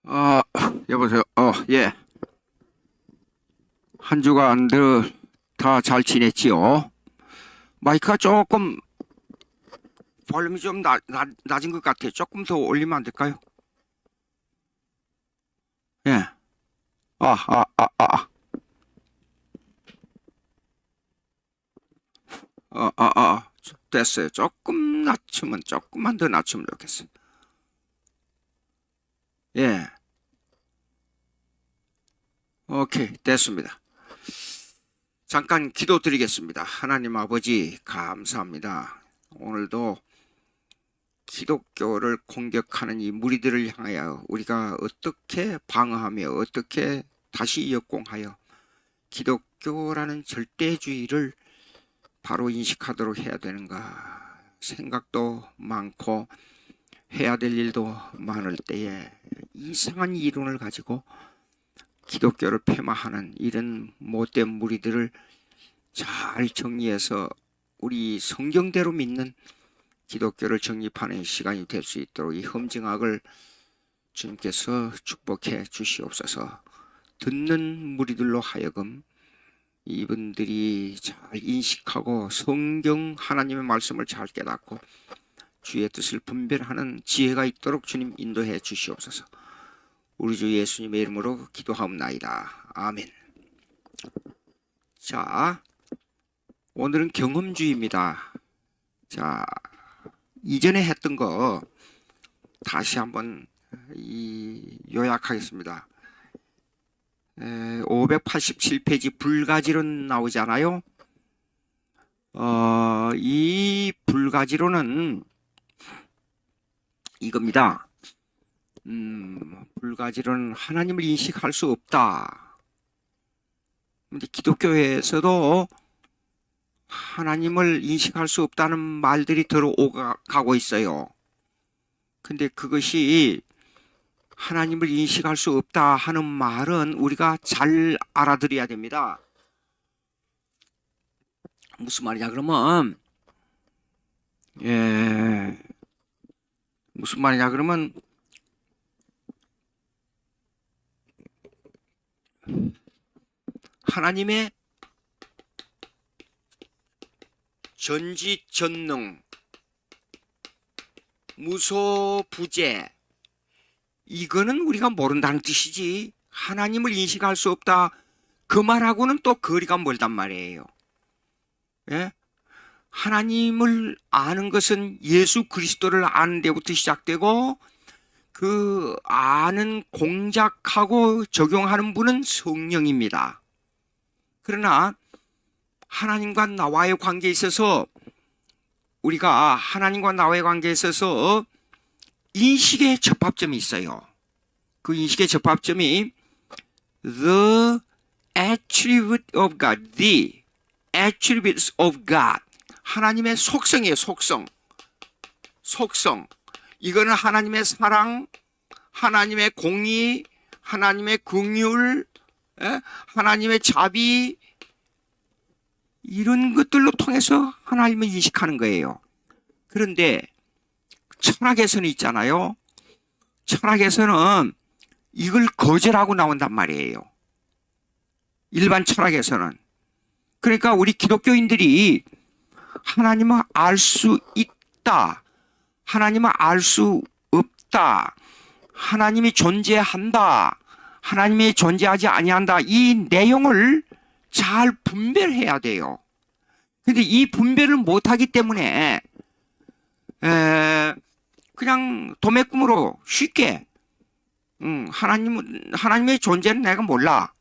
아, 여보세요. 예. 한 주간들 다 잘 지냈지요? 마이크가 조금 볼륨이 좀 낮은 것 같아요. 조금 더 올리면 안 될까요? 예. 아, 아, 아, 아. 됐어요. 조금만 더 낮추면 좋겠어요. 예. 오케이. 됐습니다. 잠깐 기도드리겠습니다. 하나님 아버지, 감사합니다. 오늘도 기독교를 공격하는 이 무리들을 향하여 우리가 어떻게 방어하며 어떻게 다시 역공하여 기독교라는 절대주의를 바로 인식하도록 해야 되는가. 생각도 많고 해야 될 일도 많을 때에 이상한 이론을 가지고 기독교를 폐마하는 이런 못된 무리들을 잘 정리해서 우리 성경대로 믿는 기독교를 정립하는 시간이 될 수 있도록 이 험징악을 주님께서 축복해 주시옵소서. 듣는 무리들로 하여금 이분들이 잘 인식하고 성경 하나님의 말씀을 잘 깨닫고 주의 뜻을 분별하는 지혜가 있도록 주님 인도해 주시옵소서. 우리 주 예수님의 이름으로 기도하옵나이다. 아멘. 자, 오늘은 경험주의입니다. 자, 이전에 했던 거 다시 한번 요약하겠습니다. 587페이지 불가지론 나오잖아요. 이 불가지론은 이겁니다. 불가지론은 하나님을 인식할 수 없다. 근데 기독교에서도 하나님을 인식할 수 없다는 말들이 들어오가고 있어요. 근데 그것이 하나님을 인식할 수 없다 하는 말은 우리가 잘 알아들어야 됩니다. 무슨 말이냐 그러면 무슨 말이냐 그러면 하나님의 전지전능 무소부재 이거는 우리가 모른다는 뜻이지 하나님을 인식할 수 없다 그 말하고는 또 거리가 멀단 말이에요. 예? 하나님을 아는 것은 예수 그리스도를 아는 데부터 시작되고 그 아는 공작하고 적용하는 분은 성령입니다. 그러나 하나님과 나와의 관계에 있어서 우리가 하나님과 나와의 관계에 있어서 인식의 접합점이 있어요. 그 인식의 접합점이 the attribute of God, the attributes of God. 하나님의 속성이에요. 속성. 이거는 하나님의 사랑, 하나님의 공의, 하나님의 긍휼, 하나님의 자비 이런 것들로 통해서 하나님을 인식하는 거예요. 그런데 철학에서는 있잖아요. 철학에서는 이걸 거절하고 나온단 말이에요. 일반 철학에서는. 그러니까 우리 기독교인들이 하나님을 알 수 있다. 하나님을 알 수 없다. 하나님이 존재한다. 하나님이 존재하지 아니한다. 이 내용을 잘 분별해야 돼요. 근데 이 분별을 못하기 때문에 그냥 도매꿈으로 쉽게 하나님의 존재는 내가 몰라.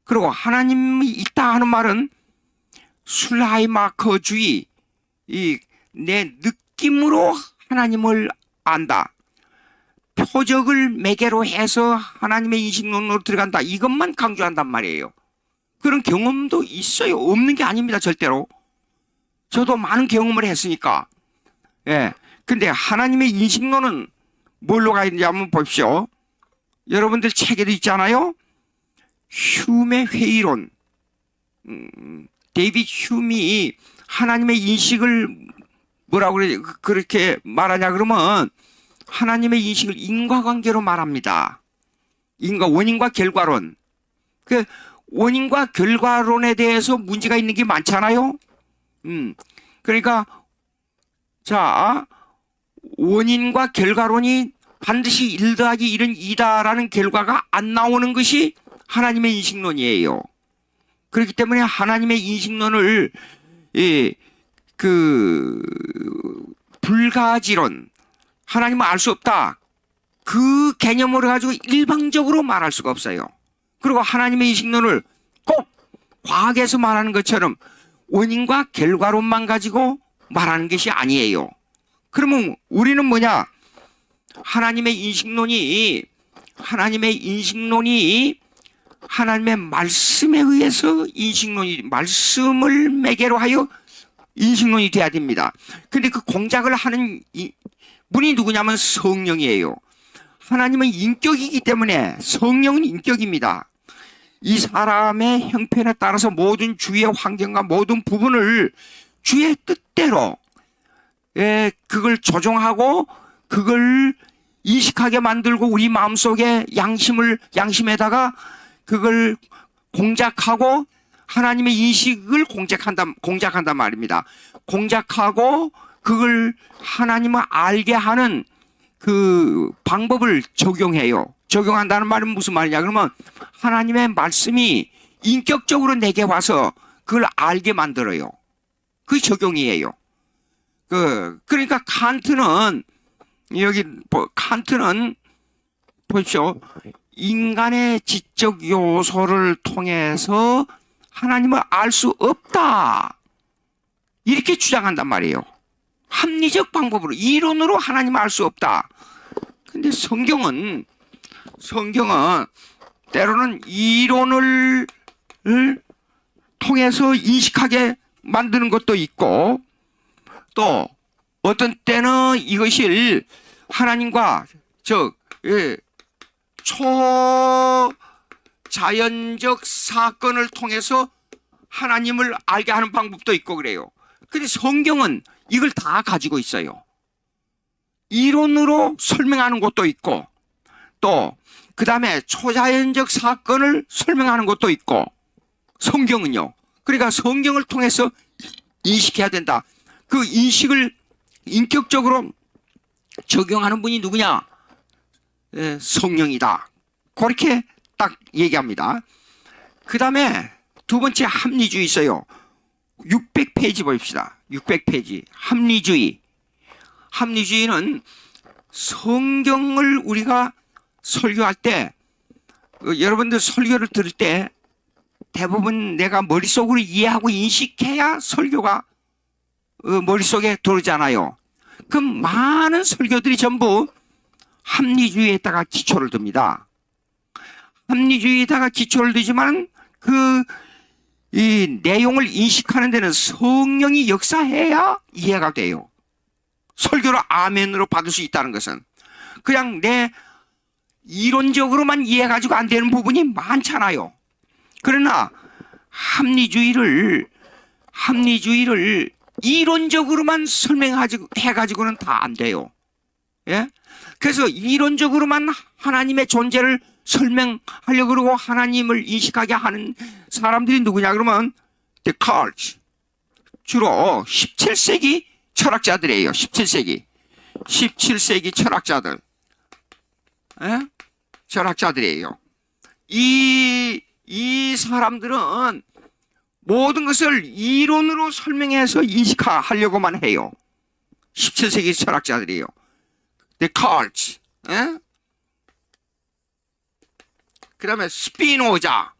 그리고 하나님이 있다 하는 말은 술하이마커주의 내 느낌으로 하나님을 안다. 표적을 매개로 해서 하나님의 인식론으로 들어간다. 이것만 강조한단 말이에요. 그런 경험도 있어요. 없는 게 아닙니다. 절대로. 저도 많은 경험을 했으니까. 근데 하나님의 인식론은 뭘로 가야 되는지 한번 보십시오. 여러분들 책에도 있잖아요. 휴메 회의론. 데이빗 휴미 하나님의 인식을 뭐라고 그렇게 말하냐 그러면 하나님의 인식을 인과관계로 말합니다. 원인과 결과론. 그 원인과 결과론에 대해서 문제가 있는 게 많잖아요. 그러니까 자, 원인과 결과론이 반드시 1 더하기 1은 2다라는 결과가 안 나오는 것이 하나님의 인식론이에요. 그렇기 때문에 하나님의 인식론을 불가지론, 하나님은 알 수 없다, 그 개념으로 가지고 일방적으로 말할 수가 없어요. 그리고 하나님의 인식론을 꼭 과학에서 말하는 것처럼 원인과 결과론만 가지고 말하는 것이 아니에요. 그러면 우리는 뭐냐? 하나님의 인식론이 하나님의 말씀에 의해서 말씀을 매개로 하여 인식론이 돼야 됩니다. 근데 그 공작을 하는 분이 누구냐면 성령이에요. 하나님은 인격이기 때문에 성령은 인격입니다. 이 사람의 형편에 따라서 모든 주위의 환경과 모든 부분을 주의 뜻대로 그걸 조정하고 그걸 인식하게 만들고 우리 마음속에 양심에다가 그걸 공작하고 하나님의 인식을 공작한단 말입니다. 공작하고 그걸 하나님을 알게 하는 그 방법을 적용해요. 적용한다는 말은 무슨 말이냐? 그러면 하나님의 말씀이 인격적으로 내게 와서 그걸 알게 만들어요. 그 적용이에요. 그러니까 칸트는 보십시오. 인간의 지적 요소를 통해서 하나님을 알 수 없다, 이렇게 주장한단 말이에요. 합리적 방법으로, 이론으로 하나님을 알 수 없다. 근데 성경은 때로는 이론을 통해서 인식하게 만드는 것도 있고, 또 어떤 때는 이것을 하나님과 초자연적 사건을 통해서 하나님을 알게 하는 방법도 있고 그래요. 근데 성경은 이걸 다 가지고 있어요. 이론으로 설명하는 것도 있고, 또 그 다음에 초자연적 사건을 설명하는 것도 있고, 성경은요. 그러니까 성경을 통해서 인식해야 된다. 그 인식을 인격적으로 적용하는 분이 누구냐? 성령이다. 그렇게 딱 얘기합니다. 그 다음에 두 번째 합리주의 있어요. 600페이지 봅시다. 600페이지. 합리주의. 합리주의는 성경을 우리가 설교할 때, 여러분들 설교를 들을 때 대부분 내가 머릿속으로 이해하고 인식해야 설교가 머릿속에 들어오잖아요. 그 많은 설교들이 전부 합리주의에다가 기초를 둡니다. 합리주의에다가 기초를 두지만 이 내용을 인식하는 데는 성령이 역사해야 이해가 돼요. 설교를 아멘으로 받을 수 있다는 것은 그냥 내 이론적으로만 이해가지고 안 되는 부분이 많잖아요. 그러나 합리주의를 이론적으로만 설명해가지고는 다 안 돼요. 예? 그래서 이론적으로만 하나님의 존재를 설명하려고 그러고 하나님을 인식하게 하는 사람들이 누구냐 그러면 데카르트, 주로 17세기 철학자들이에요. 17세기 철학자들. 예? 철학자들이에요. 이 사람들은 모든 것을 이론으로 설명해서 인식하려고만 해요. 17세기 철학자들이에요. 데카르트, 예? 그 다음에 스피노자,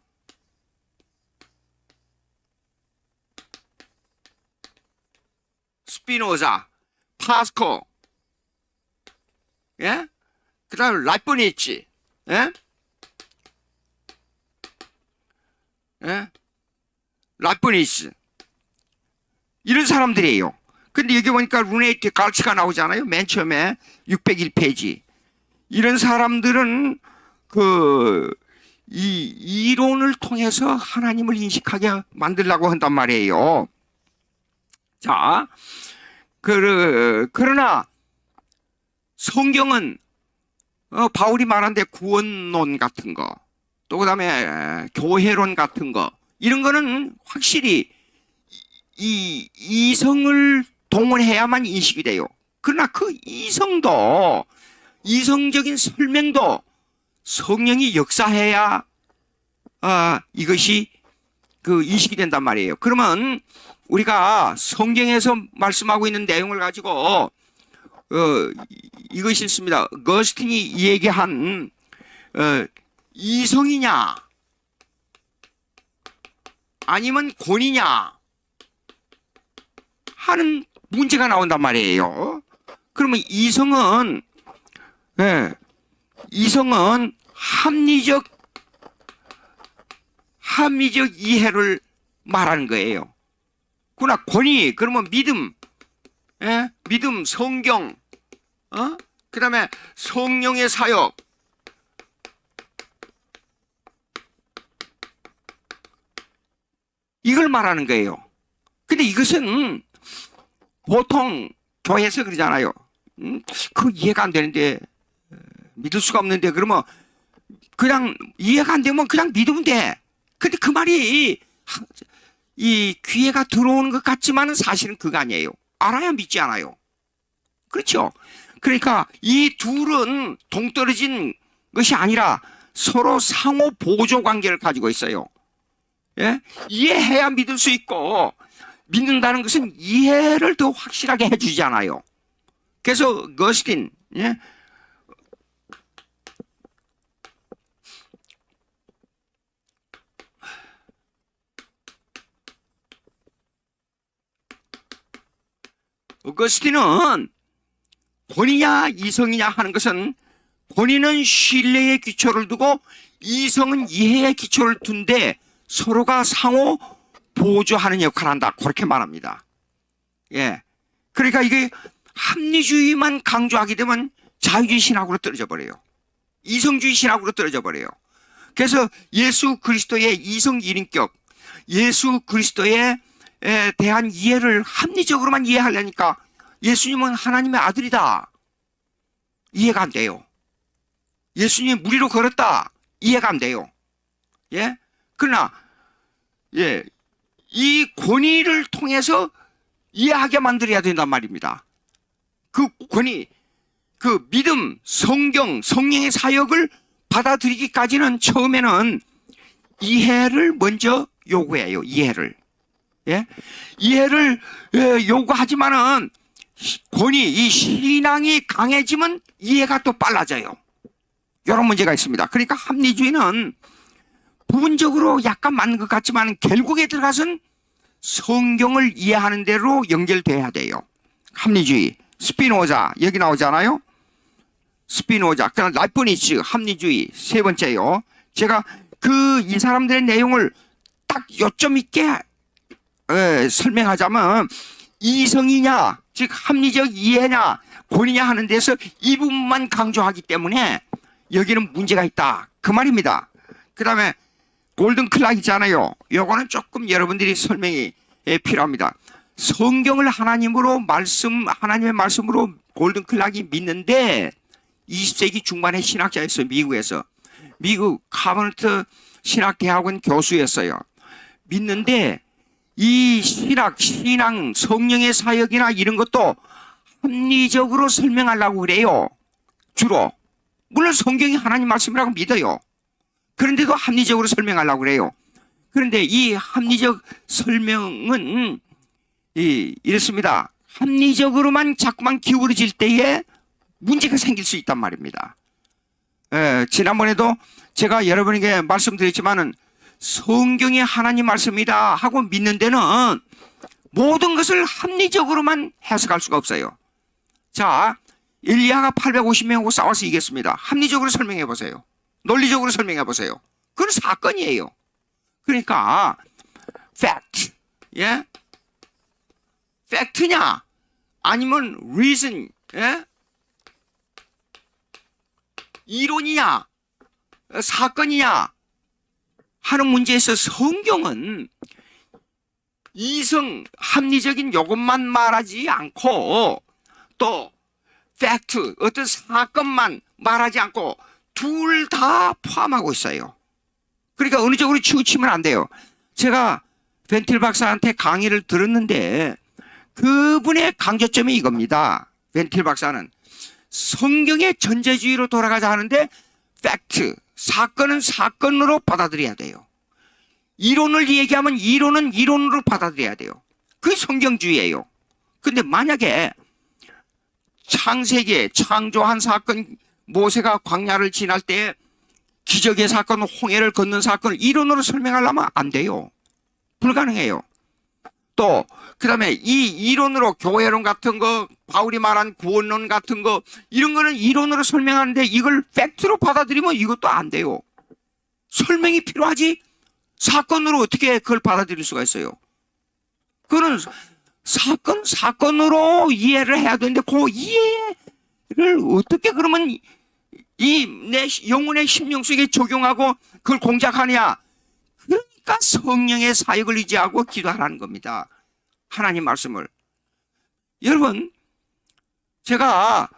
파스코, 예? 그 다음에 라이프니츠, 예? 예? 라이프니츠, 이런 사람들이에요. 근데 여기 보니까 루네 데카르트가 나오잖아요. 맨 처음에 601페이지. 이런 사람들은 이 이론을 통해서 하나님을 인식하게 만들려고 한단 말이에요. 자, 그러나 성경은 바울이 말한데 구원론 같은 거, 또 그다음에 교회론 같은 거, 이런 거는 확실히 이 이성을 동원해야만 인식이 돼요. 그러나 그 이성도, 이성적인 설명도 성령이 역사해야 이것이 그 인식이 된단 말이에요. 그러면 우리가 성경에서 말씀하고 있는 내용을 가지고 이것이 있습니다. 어거스틴이 얘기한 이성이냐 아니면 권위냐 하는 문제가 나온단 말이에요. 그러면 이성은 합리적 이해를 말하는 거예요. 그러나 권위, 그러면 믿음, 믿음, 성경, 그 다음에 성령의 사역, 이걸 말하는 거예요. 근데 이것은 보통 교회에서 그러잖아요. 그 이해가 안 되는데, 믿을 수가 없는데, 그러면 그냥 이해가 안 되면 그냥 믿으면 돼. 근데 그 말이 이 귀에가 들어오는 것 같지만은 사실은 그거 아니에요. 알아야 믿지 않아요. 그렇죠? 그러니까 이 둘은 동떨어진 것이 아니라 서로 상호 보조 관계를 가지고 있어요. 예? 이해해야 믿을 수 있고, 믿는다는 것은 이해를 더 확실하게 해주잖아요. 그래서 어거스틴, 어거스틴은 권위냐 이성이냐 하는 것은, 권위는 신뢰의 기초를 두고 이성은 이해의 기초를 둔데 서로가 상호 보조하는 역할을 한다. 그렇게 말합니다. 예. 그러니까 이게 합리주의만 강조하게 되면 자유주의 신학으로 떨어져 버려요. 이성주의 신학으로 떨어져 버려요. 그래서 예수 그리스도의 이성 일인격, 예수 그리스도에 대한 이해를 합리적으로만 이해하려니까 예수님은 하나님의 아들이다. 이해가 안 돼요. 예수님이 무리로 걸었다. 이해가 안 돼요. 예? 그러나, 이 권위를 통해서 이해하게 만들어야 된단 말입니다. 그 권위, 그 믿음, 성경, 성령의 사역을 받아들이기까지는 처음에는 이해를 먼저 요구해요. 이해를. 예? 이해를 요구하지만은 권위, 이 신앙이 강해지면 이해가 또 빨라져요. 이런 문제가 있습니다. 그러니까 합리주의는 부분적으로 약간 맞는 것 같지만 결국에 들어가서는 성경을 이해하는 대로 연결돼야 돼요. 합리주의, 스피노자 여기 나오잖아요. 스피노자, 그다음 라이프니츠 합리주의 세 번째요. 제가 이 사람들의 내용을 딱 요점 있게 설명하자면, 이성이냐 즉 합리적 이해냐 권위냐 하는 데서 이 부분만 강조하기 때문에 여기는 문제가 있다 그 말입니다. 그 다음에 골든 클락 있잖아요. 요거는 조금 여러분들이 설명이 필요합니다. 성경을 하나님의 말씀으로 골든 클락이 믿는데 20세기 중반의 신학자였어요. 미국에서. 미국 카버너트 신학대학원 교수였어요. 믿는데 이 신앙, 성령의 사역이나 이런 것도 합리적으로 설명하려고 그래요. 주로. 물론 성경이 하나님 말씀이라고 믿어요. 그런데도 합리적으로 설명하려고 그래요. 그런데 이 합리적 설명은 이렇습니다. 합리적으로만 자꾸만 기울어질 때에 문제가 생길 수 있단 말입니다. 지난번에도 제가 여러분에게 말씀드렸지만은 성경이 하나님 말씀이다 하고 믿는 데는 모든 것을 합리적으로만 해석할 수가 없어요. 자, 엘리야가 850명하고 싸워서 이겼습니다. 합리적으로 설명해 보세요. 논리적으로 설명해 보세요. 그건 사건이에요. 그러니까 fact, 예? 팩트냐 아니면 reason, 예? 이론이냐 사건이냐 하는 문제에서 성경은 이성 합리적인 요것만 말하지 않고 또 팩트, 어떤 사건만 말하지 않고 둘 다 포함하고 있어요. 그러니까 어느 쪽으로 치우치면 안 돼요. 제가 벤틸 박사한테 강의를 들었는데 그분의 강조점이 이겁니다. 벤틸 박사는 성경의 전제주의로 돌아가자 하는데 팩트, 사건은 사건으로 받아들여야 돼요. 이론을 얘기하면 이론은 이론으로 받아들여야 돼요. 그게 성경주의예요. 근데 만약에 창세기에 창조한 사건, 모세가 광야를 지날 때 기적의 사건, 홍해를 걷는 사건을 이론으로 설명하려면 안 돼요. 불가능해요. 또 그다음에 이 이론으로 교회론 같은 거, 바울이 말한 구원론 같은 거, 이런 거는 이론으로 설명하는데 이걸 팩트로 받아들이면 이것도 안 돼요. 설명이 필요하지 사건으로 어떻게 그걸 받아들일 수가 있어요. 그거는 사건으로 이해를 해야 되는데 그 이해를 어떻게 그러면 이 내 영혼의 심령 속에 적용하고 그걸 공작하냐. 그러니까 성령의 사역을 의지하고 기도하라는 겁니다. 하나님 말씀을. 여러분, 제가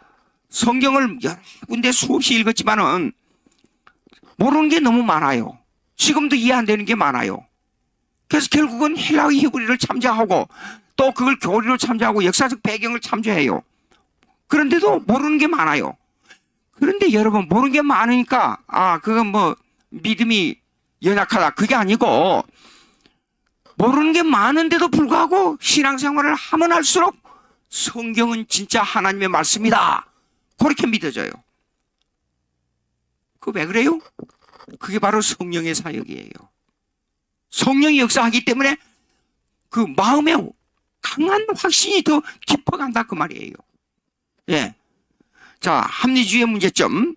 성경을 여러 군데 수없이 읽었지만은 모르는 게 너무 많아요. 지금도 이해 안 되는 게 많아요. 그래서 결국은 헬라어 히브리를 참조하고 또 그걸 교리로 참조하고 역사적 배경을 참조해요. 그런데도 모르는 게 많아요. 그런데 여러분, 모르는 게 많으니까 그건 뭐 믿음이 연약하다, 그게 아니고 모르는 게 많은데도 불구하고 신앙생활을 하면 할수록 성경은 진짜 하나님의 말씀이다, 그렇게 믿어져요. 그 왜 그래요? 그게 바로 성령의 사역이에요. 성령이 역사하기 때문에 그 마음에 강한 확신이 더 깊어간다, 그 말이에요. 예. 자, 합리주의의 문제점.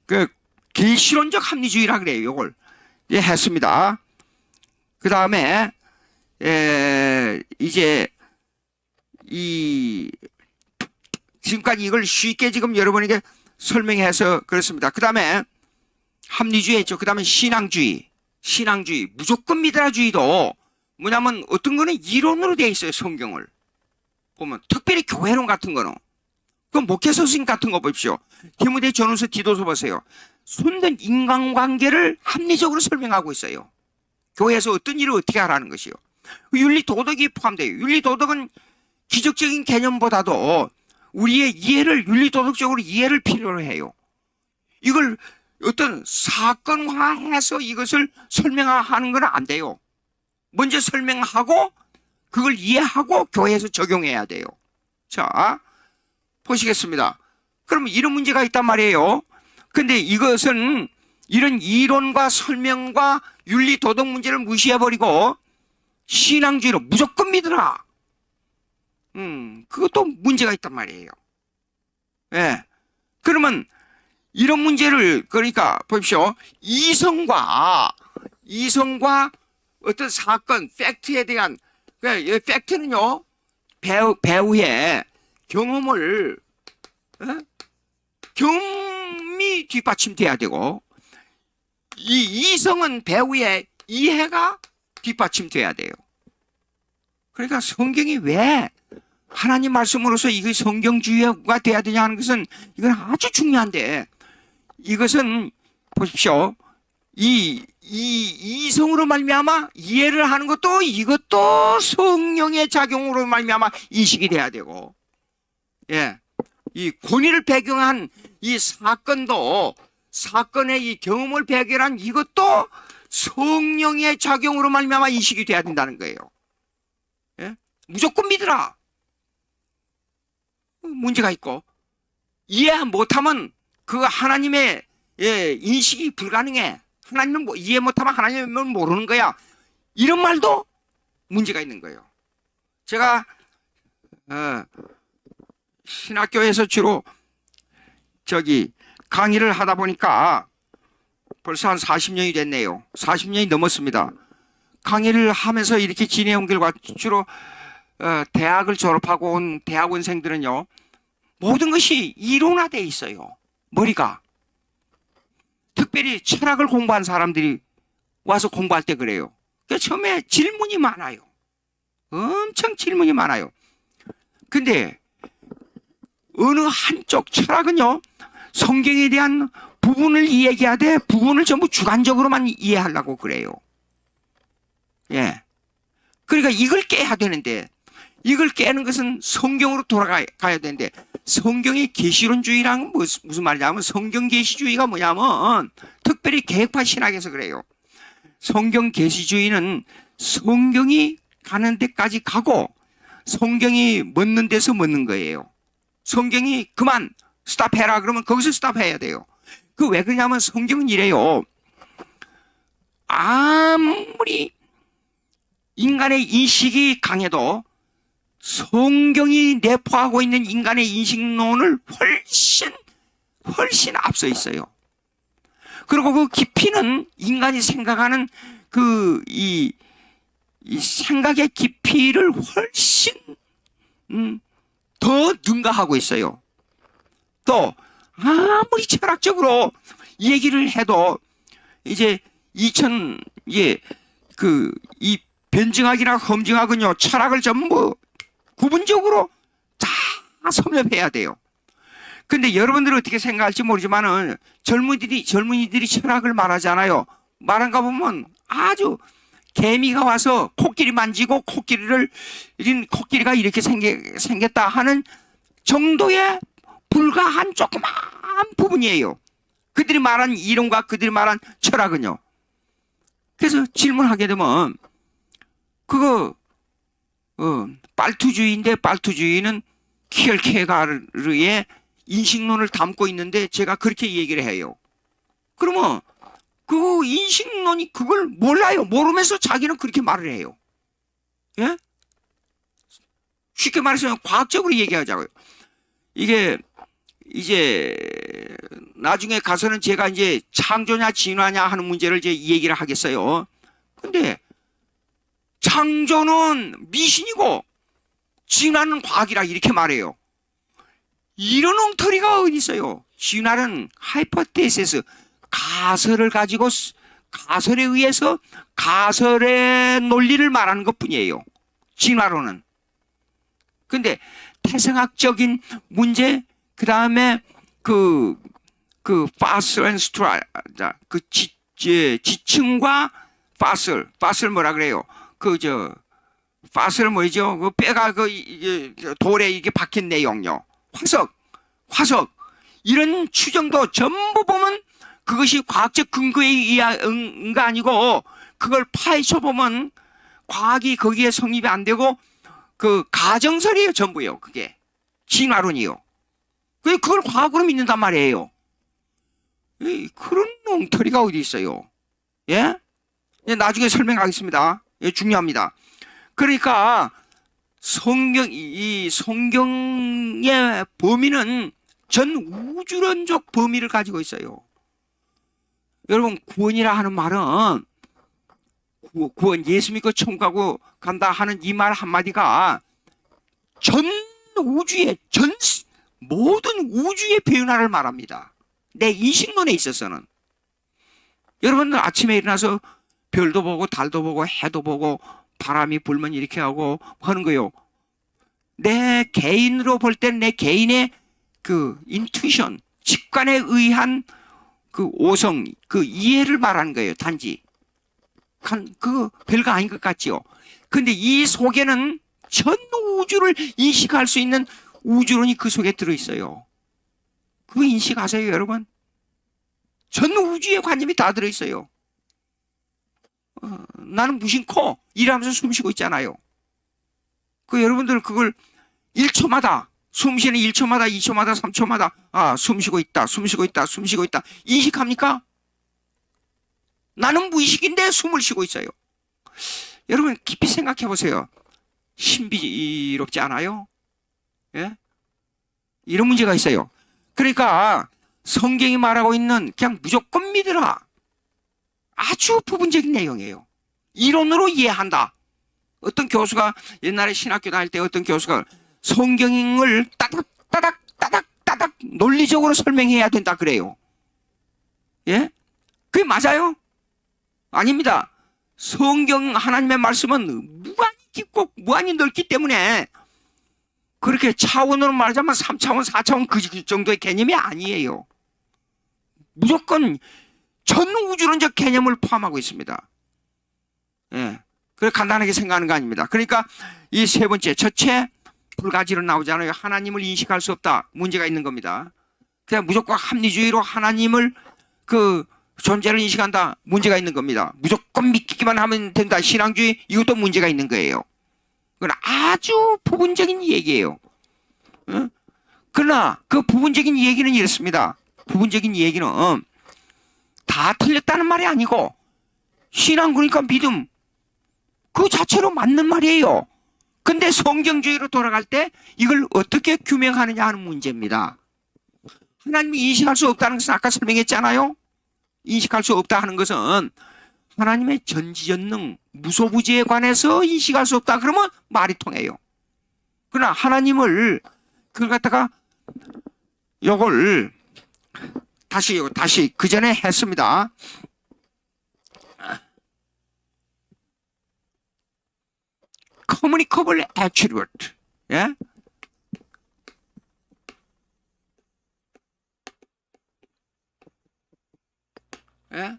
그 계시론적 합리주의라 그래요. 요걸 했습니다. 그 다음에 이제 지금까지 이걸 쉽게 지금 여러분에게 설명해서 그렇습니다. 그 다음에 합리주의 했죠. 그 다음에 신앙주의, 무조건 믿으라주의도 뭐냐면 어떤 거는 이론으로 되어 있어요. 성경을 보면 특별히 교회론 같은 거는 그 목회서 스님 같은 거 보십시오. 디모데 전후서 디도서 보세요. 손든 인간관계를 합리적으로 설명하고 있어요. 교회에서 어떤 일을 어떻게 하라는 것이요. 윤리 도덕이 포함돼요. 윤리 도덕은 기적적인 개념보다도 우리의 이해를 윤리 도덕적으로 이해를 필요로 해요. 이걸 어떤 사건화해서 이것을 설명하는 건 안 돼요. 먼저 설명하고 그걸 이해하고 교회에서 적용해야 돼요. 자, 보시겠습니다. 그러면 이런 문제가 있단 말이에요. 근데 이것은 이런 이론과 설명과 윤리 도덕 문제를 무시해버리고 신앙주의로 무조건 믿으라. 그것도 문제가 있단 말이에요. 예. 그러면 이런 문제를, 그러니까 보십시오. 이성과 어떤 사건, 팩트에 대한, 그러니까 팩트는요, 배우의 경험을, 경험이 뒷받침돼야 되고, 이 이성은 배우의 이해가 뒷받침돼야 돼요. 그러니까 성경이 왜 하나님 말씀으로서 이게 성경주의가 돼야 되냐 하는 것은 이건 아주 중요한데, 이것은 보십시오. 이성으로 말미암아 이해를 하는 것도 이것도 성령의 작용으로 말미암아 인식이 돼야 되고, 예, 이 권위를 배경한 이 사건도 사건의 이 경험을 배경한 이것도 성령의 작용으로 말미암아 인식이 돼야 된다는 거예요. 예? 무조건 믿으라. 문제가 있고 이해 못하면 그 하나님의 인식이 불가능해. 하나님은 이해 못하면 하나님은 모르는 거야. 이런 말도 문제가 있는 거예요. 제가 신학교에서 주로 강의를 하다 보니까 벌써 한 40년이 됐네요. 40년이 넘었습니다. 강의를 하면서 이렇게 지내온 결과 주로 대학을 졸업하고 온 대학원생들은요, 모든 것이 이론화되어 있어요. 머리가. 특별히 철학을 공부한 사람들이 와서 공부할 때 그래요. 그러니까 처음에 질문이 많아요. 엄청 질문이 많아요. 근데 어느 한쪽 철학은요, 성경에 대한 부분을 이야기하되 부분을 전부 주관적으로만 이해하려고 그래요. 예. 그러니까 이걸 깨야 되는데, 이걸 깨는 것은 성경으로 돌아가야 되는데, 성경의 계시론주의란 무슨 말이냐면, 성경 계시주의가 뭐냐면 특별히 계획파 신학에서 그래요. 성경 계시주의는 성경이 가는 데까지 가고 성경이 멎는 데서 멎는 거예요. 성경이 그만 스탑해라 그러면 거기서 스탑해야 돼요. 그 왜 그러냐면 성경은 이래요. 아무리 인간의 인식이 강해도 성경이 내포하고 있는 인간의 인식론을 훨씬 앞서 있어요. 그리고 그 깊이는 인간이 생각하는 이 생각의 깊이를 훨씬 더 능가하고 있어요. 또 아무리 철학적으로 얘기를 해도 이제 이 변증학이나 험증학은요, 철학을 전부 구분적으로 다 섭렵해야 돼요. 근데 여러분들은 어떻게 생각할지 모르지만은 젊은이들이 철학을 말하잖아요. 말한가 보면 아주 개미가 와서 코끼리 만지고 코끼리가 이렇게 생겼다 하는 정도의 불과한 조그만 부분이에요. 그들이 말한 이론과 그들이 말한 철학은요. 그래서 질문하게 되면 빨투주의인데, 빨투주의는 키얼케가르의 인식론을 담고 있는데 제가 그렇게 얘기를 해요. 그러면 그 인식론이 그걸 몰라요. 모르면서 자기는 그렇게 말을 해요. 예? 쉽게 말해서 과학적으로 얘기하자고요. 이게 이제 나중에 가서는 제가 이제 창조냐 진화냐 하는 문제를 이제 얘기를 하겠어요. 근데 창조는 미신이고 진화는 과학이라 이렇게 말해요. 이런 엉터리가 어디 있어요? 진화는 하이퍼테시스, 가설을 가지고 가설에 의해서 가설의 논리를 말하는 것뿐이에요. 진화론은. 근데 태생학적인 문제, 그 다음에 파슬 앤 스트라, 지층과 파슬 뭐라 그래요? 파슬 뭐죠? 그 뼈가 돌에 이게 박힌 내용요. 화석 이런 추정도 전부 보면 그것이 과학적 근거에 의한 거 아니고, 그걸 파헤쳐 보면 과학이 거기에 성립이 안 되고 그 가정설이에요. 전부요. 그게 진화론이요. 그걸 과학으로 믿는단 말이에요. 그런 엉터리가 어디 있어요? 예? 나중에 설명하겠습니다. 예, 중요합니다. 그러니까 이 성경의 범위는 전 우주론적 범위를 가지고 있어요. 여러분, 구원이라 하는 말은 구원, 예수 믿고 천국 가고 간다 하는 이 말 한마디가 전 우주의 모든 우주의 변화를 말합니다. 내 인식론에 있어서는. 여러분들 아침에 일어나서 별도 보고 달도 보고 해도 보고 바람이 불면 이렇게 하고 하는 거요. 내 개인으로 볼 땐 내 개인의 인투이션, 직관에 의한 오성, 이해를 말하는 거예요. 단지. 별거 아닌 것 같지요. 근데 이 속에는 전 우주를 인식할 수 있는 우주론이 그 속에 들어있어요. 그거 인식하세요, 여러분? 전 우주의 관념이 다 들어있어요. 나는 무심코 일하면서 숨 쉬고 있잖아요. 여러분들 그걸 1초마다, 숨 쉬는 1초마다, 2초마다, 3초마다, 숨 쉬고 있다, 숨 쉬고 있다, 숨 쉬고 있다. 인식합니까? 나는 무의식인데 숨을 쉬고 있어요. 여러분, 깊이 생각해 보세요. 신비롭지 않아요? 예? 이런 문제가 있어요. 그러니까 성경이 말하고 있는 그냥 무조건 믿으라. 아주 부분적인 내용이에요. 이론으로 이해한다. 어떤 교수가 옛날에 신학교 다닐 때 어떤 교수가 성경을 따닥 논리적으로 설명해야 된다 그래요. 예? 그게 맞아요? 아닙니다. 성경 하나님의 말씀은 무한히 깊고 무한히 넓기 때문에 그렇게 차원으로 말하자면 3차원, 4차원 그 정도의 개념이 아니에요. 무조건 전 우주론적 개념을 포함하고 있습니다. 예. 그래 간단하게 생각하는 거 아닙니다. 그러니까 이 세 번째, 첫째, 불가지로 나오잖아요. 하나님을 인식할 수 없다. 문제가 있는 겁니다. 그냥 무조건 합리주의로 하나님을 그 존재를 인식한다. 문제가 있는 겁니다. 무조건 믿기만 하면 된다. 신앙주의, 이것도 문제가 있는 거예요. 그건 아주 부분적인 얘기예요. 어? 그러나 그 부분적인 얘기는 이렇습니다. 부분적인 얘기는 다 틀렸다는 말이 아니고 신앙 그러니까 믿음 그 자체로 맞는 말이에요. 근데 성경주의로 돌아갈 때 이걸 어떻게 규명하느냐 하는 문제입니다. 하나님이 인식할 수 없다는 것은 아까 설명했잖아요. 인식할 수 없다 하는 것은 하나님의 전지전능 무소부지에 관해서 인식할 수 없다 그러면 말이 통해요. 그러나 하나님을 그걸 갖다가 요걸 다시 그 전에 했습니다. communicable attribute. 예? 예?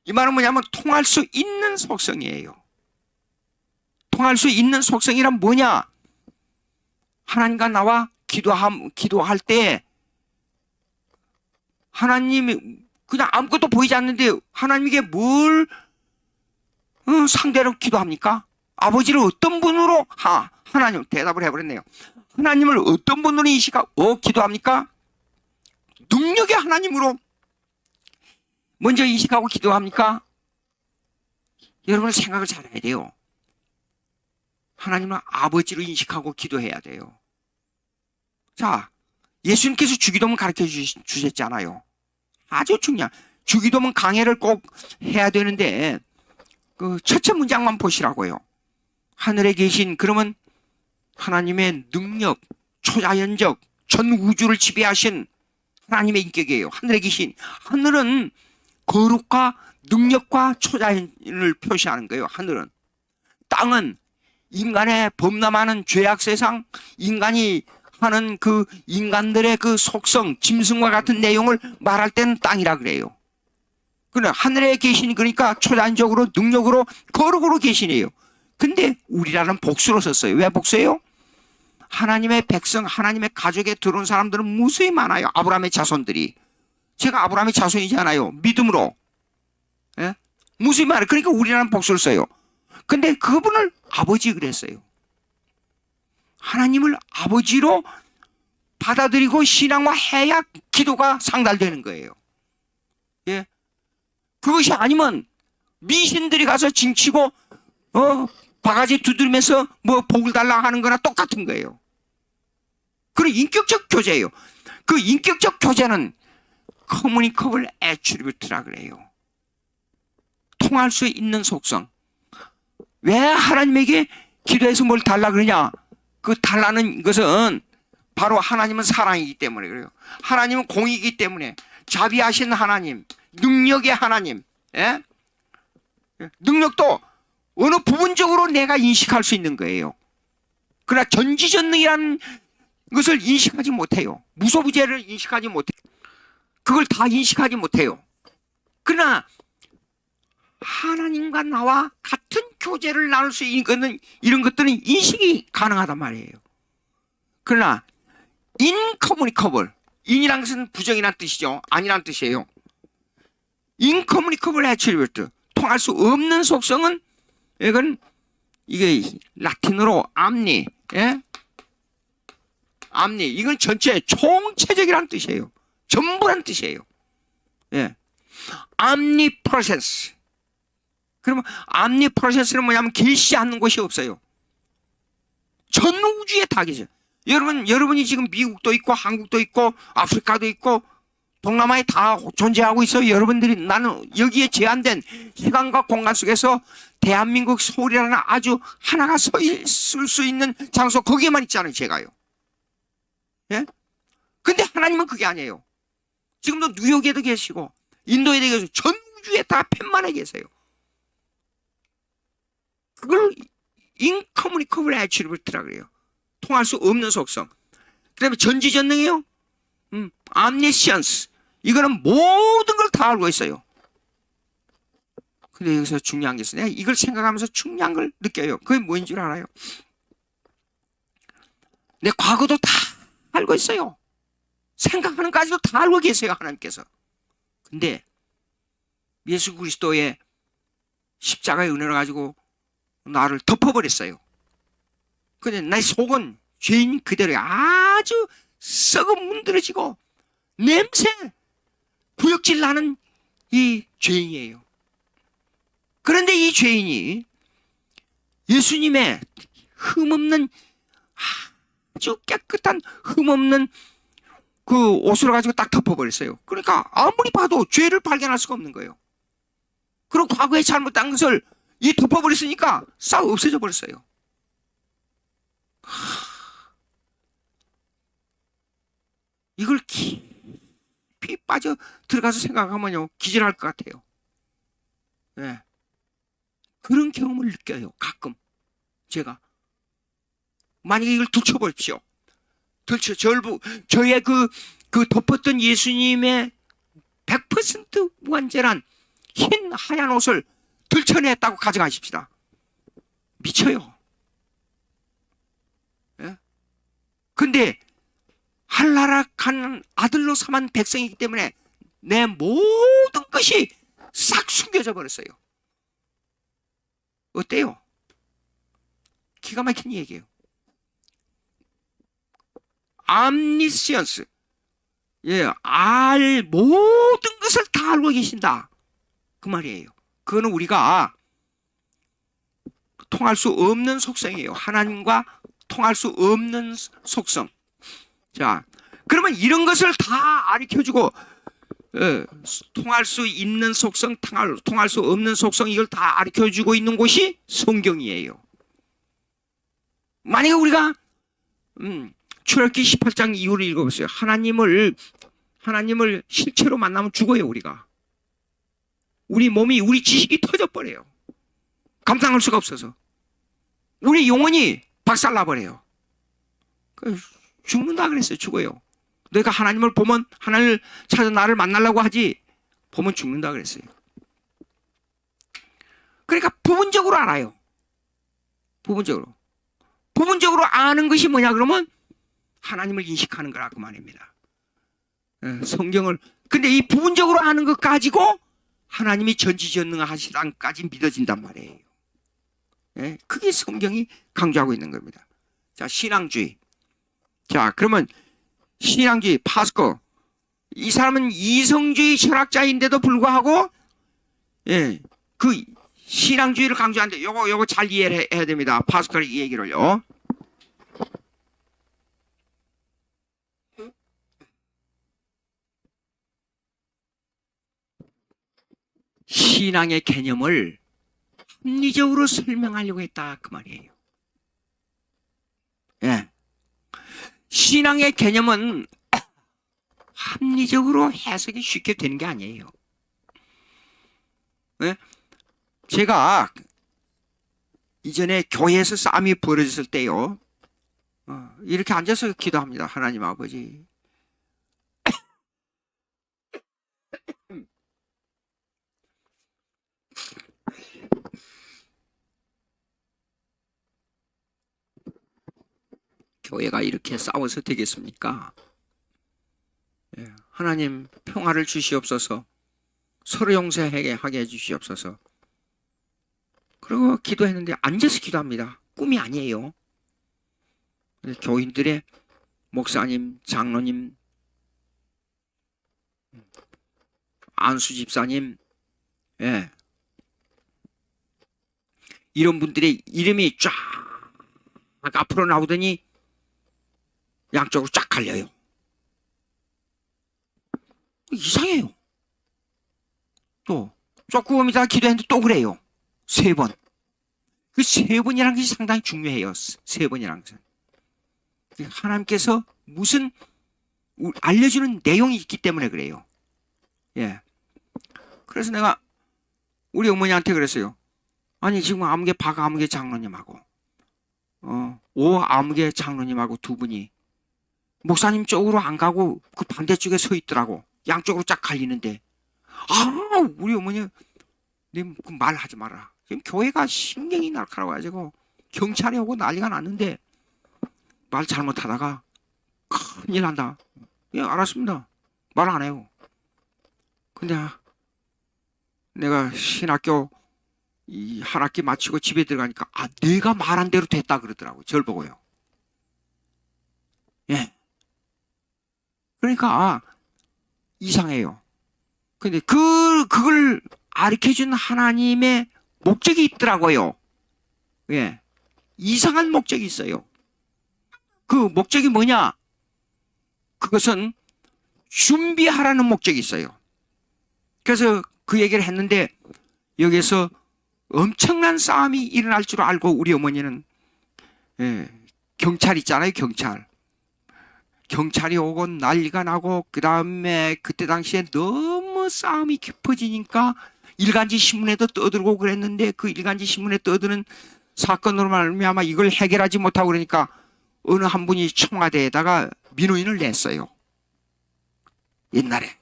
이 말은 뭐냐면 통할 수 있는 속성이에요. 통할 수 있는 속성이란 뭐냐? 하나님과 나와 기도할 때 하나님이 그냥 아무것도 보이지 않는데 하나님에게 뭘 상대로 기도합니까? 아버지를 어떤 분으로 하나님 대답을 해버렸네요. 하나님을 어떤 분으로 인식하고 기도합니까? 능력의 하나님으로 먼저 인식하고 기도합니까? 여러분 생각을 잘해야 돼요. 하나님을 아버지로 인식하고 기도해야 돼요. 자, 예수님께서 주기도문 가르쳐 주셨잖아요. 아주 중요한 주기도문 강해를 꼭 해야 되는데 그 첫째 문장만 보시라고요. 하늘에 계신 그러면 하나님의 능력, 초자연적 전 우주를 지배하신 하나님의 인격이에요. 하늘에 계신 하늘은 거룩과 능력과 초자연을 표시하는 거예요. 하늘은 땅은 인간의 범람하는 죄악 세상, 인간이 하는 그 인간들의 그 속성, 짐승과 같은 내용을 말할 때는 땅이라 그래요. 그러나 하늘에 계신 그러니까 초자연적으로 능력으로 거룩으로 계시네요. 근데 우리라는 복수로 썼어요. 왜 복수예요? 하나님의 백성, 하나님의 가족에 들어온 사람들은 무수히 많아요. 아브라함의 자손들이. 제가 아브라함의 자손이잖아요. 믿음으로. 예? 무수히 많아요. 그러니까 우리라는 복수를 써요. 근데 그분을 아버지 그랬어요. 하나님을 아버지로 받아들이고 신앙화해야 기도가 상달되는 거예요. 예. 그것이 아니면 미신들이 가서 징치고 바가지 두드리면서 뭐 복을 달라 하는 거나 똑같은 거예요. 그런 인격적 교제예요. 그 인격적 교제는 communicable attribute라 그래요. 통할 수 있는 속성. 왜 하나님에게 기도해서 뭘 달라 그러냐? 그 달라는 것은 바로 하나님은 사랑이기 때문에 그래요. 하나님은 공이기 때문에 자비하신 하나님, 능력의 하나님, 예? 능력도 어느 부분적으로 내가 인식할 수 있는 거예요. 그러나 전지전능이라는 것을 인식하지 못해요. 무소부재를 인식하지 못해요. 그걸 다 인식하지 못해요. 그러나 하나님과 나와 같은 교제를 나눌 수 있는 이런 것들은 인식이 가능하단 말이에요. 그러나 incommunicable, in이라는 것은 부정이라는 뜻이죠. 아니라는 뜻이에요. incommunicable attribute, 통할 수 없는 속성은 이게 라틴어로 암니, 예? 암니, 이건 전체 총체적이라는 뜻이에요. 전부라는 뜻이에요. 예. omnipresence. 그러면 omnipresence는 뭐냐면 계시지 않는 곳이 없어요. 전 우주에 다 계세요. 여러분이 지금 미국도 있고 한국도 있고 아프리카도 있고 동남아에 다 존재하고 있어요. 여러분들이 나는 여기에 제한된 시간과 공간 속에서 대한민국 서울이라는 아주 하나가 서 있을 수 있는 장소 거기에만 있잖아요. 제가요. 예? 근데 하나님은 그게 아니에요. 지금도 뉴욕에도 계시고 인도에도 계시고 전 우주에 다 펜만에 계세요. 그걸 incommunicable attribute라 그래요. 통할 수 없는 속성. 그 다음에 전지전능이요. omniscience. 이거는 모든 걸 다 알고 있어요. 근데 여기서 중요한 게 있어요. 내가 이걸 생각하면서 중요한 걸 느껴요. 그게 뭐인 줄 알아요? 내 과거도 다 알고 있어요. 생각하는 까지도 다 알고 계세요, 하나님께서. 근데 예수 그리스도의 십자가의 은혜를 가지고 나를 덮어버렸어요. 근데 내 속은 죄인 그대로 아주 썩어 문드러지고 냄새, 구역질 나는 이 죄인이에요. 그런데 이 죄인이 예수님의 흠없는, 아주 깨끗한 흠없는 그 옷을 가지고 딱 덮어버렸어요. 그러니까 아무리 봐도 죄를 발견할 수가 없는 거예요. 그리고 과거에 잘못한 것을 이 덮어버렸으니까 싹 없어져 버렸어요. 이걸 깊이 빠져 들어가서 생각하면요, 기절할 것 같아요. 네. 그런 경험을 느껴요. 가끔 제가 만약에 이걸 들춰보십시오. 저의 그 덮었던 예수님의 100% 무한재란 흰 하얀 옷을 들춰냈다고 가져가십시다. 미쳐요. 예? 근데 한나라한 아들로 삼은 백성이기 때문에 내 모든 것이 싹 숨겨져 버렸어요. 어때요? 기가 막힌 얘기예요. 암니시언스. 예, 모든 것을 다 알고 계신다. 그 말이에요. 그거는 우리가 통할 수 없는 속성이에요. 하나님과 통할 수 없는 속성. 자, 그러면 이런 것을 다 가르쳐주고, 통할 수 있는 속성, 통할 수 없는 속성, 이걸 다 가르쳐주고 있는 곳이 성경이에요. 만약에 우리가, 출애굽기 18장 이후를 읽어보세요. 하나님을 실체로 만나면 죽어요, 우리가. 우리 몸이, 우리 지식이 터져버려요. 감당할 수가 없어서. 우리 영혼이 박살나버려요. 죽는다 그랬어요. 죽어요. 내가 하나님을 보면, 하나님을 찾아 나를 만나려고 하지, 보면 죽는다 그랬어요. 그러니까 부분적으로 알아요. 부분적으로 아는 것이 뭐냐 그러면 하나님을 인식하는 거라 그 말입니다. 성경을, 근데 이 부분적으로 아는 것 가지고 하나님이 전지전능하시다까지 믿어진단 말이에요. 그게 성경이 강조하고 있는 겁니다. 자, 신앙주의. 자, 그러면 신앙주의, 파스코. 이 사람은 이성주의 철학자인데도 불구하고, 그 신앙주의를 강조하는데, 요거 잘 이해를 해야 됩니다. 파스칼의 이 얘기를요. 신앙의 개념을 합리적으로 설명하려고 했다. 그 말이에요. 예. 신앙의 개념은 합리적으로 해석이 쉽게 되는 게 아니에요. 예? 제가 이전에 교회에서 싸움이 벌어졌을 때요, 이렇게 앉아서 기도합니다. 하나님 아버지, 교회가 이렇게 싸워서 되겠습니까? 하나님 평화를 주시옵소서. 서로 용서하게 하게 해주시옵소서. 그리고 기도했는데 앉아서 기도합니다. 꿈이 아니에요. 교인들의 목사님, 장로님, 안수 집사님, 이런 분들의 이름이 쫙 앞으로 나오더니 양쪽으로 쫙 갈려요. 이상해요. 또 조금 이따 기도했는데 또 그래요. 3번. 그 3번이라는 것이 상당히 중요해요. 3번이라는 것은. 하나님께서 무슨 알려주는 내용이 있기 때문에 그래요. 예. 그래서 내가 우리 어머니한테 그랬어요. 아니 지금 아무개 박 아무개 장로님하고 오 아무개 장로님하고 두 분이 목사님 쪽으로 안 가고 그 반대쪽에 서 있더라고. 양쪽으로 쫙 갈리는데 우리 어머니 님 그 말하지 마라. 지금 교회가 신경이 날카로워가지고 경찰이 오고 난리가 났는데 말 잘못하다가 큰일 난다. 예, 알았습니다. 말 안 해요. 근데 내가 신학교 한 학기 마치고 집에 들어가니까 내가 말한 대로 됐다 그러더라고요. 절 보고요. 예. 그러니까 이상해요. 근데 그걸 가르쳐준 하나님의 목적이 있더라고요. 예. 이상한 목적이 있어요. 그 목적이 뭐냐? 그것은 준비하라는 목적이 있어요. 그래서 그 얘기를 했는데 여기서 엄청난 싸움이 일어날 줄 알고 우리 어머니는 경찰 있잖아요. 경찰이 오고 난리가 나고 그 다음에 그때 당시에 너무 싸움이 깊어지니까 일간지 신문에도 떠들고 그랬는데 그 일간지 신문에 떠드는 사건으로 말미암아 이걸 해결하지 못하고 그러니까 어느 한 분이 청와대에다가 민원인을 냈어요. 옛날에.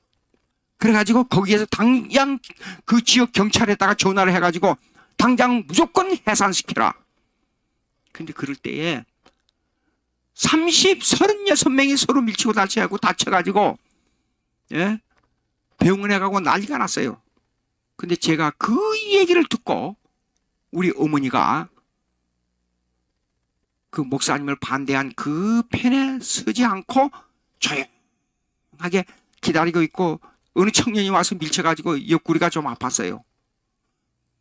그래가지고 거기에서 당장 그 지역 경찰에다가 전화를 해가지고 당장 무조건 해산시켜라. 근데 그럴 때에 36명이 서로 밀치고 다치고 다쳐가지고 병원에 가고 난리가 났어요. 근데 제가 그 얘기를 듣고 우리 어머니가 그 목사님을 반대한 그 편에 서지 않고 조용하게 기다리고 있고 어느 청년이 와서 밀쳐가지고 옆구리가 좀 아팠어요.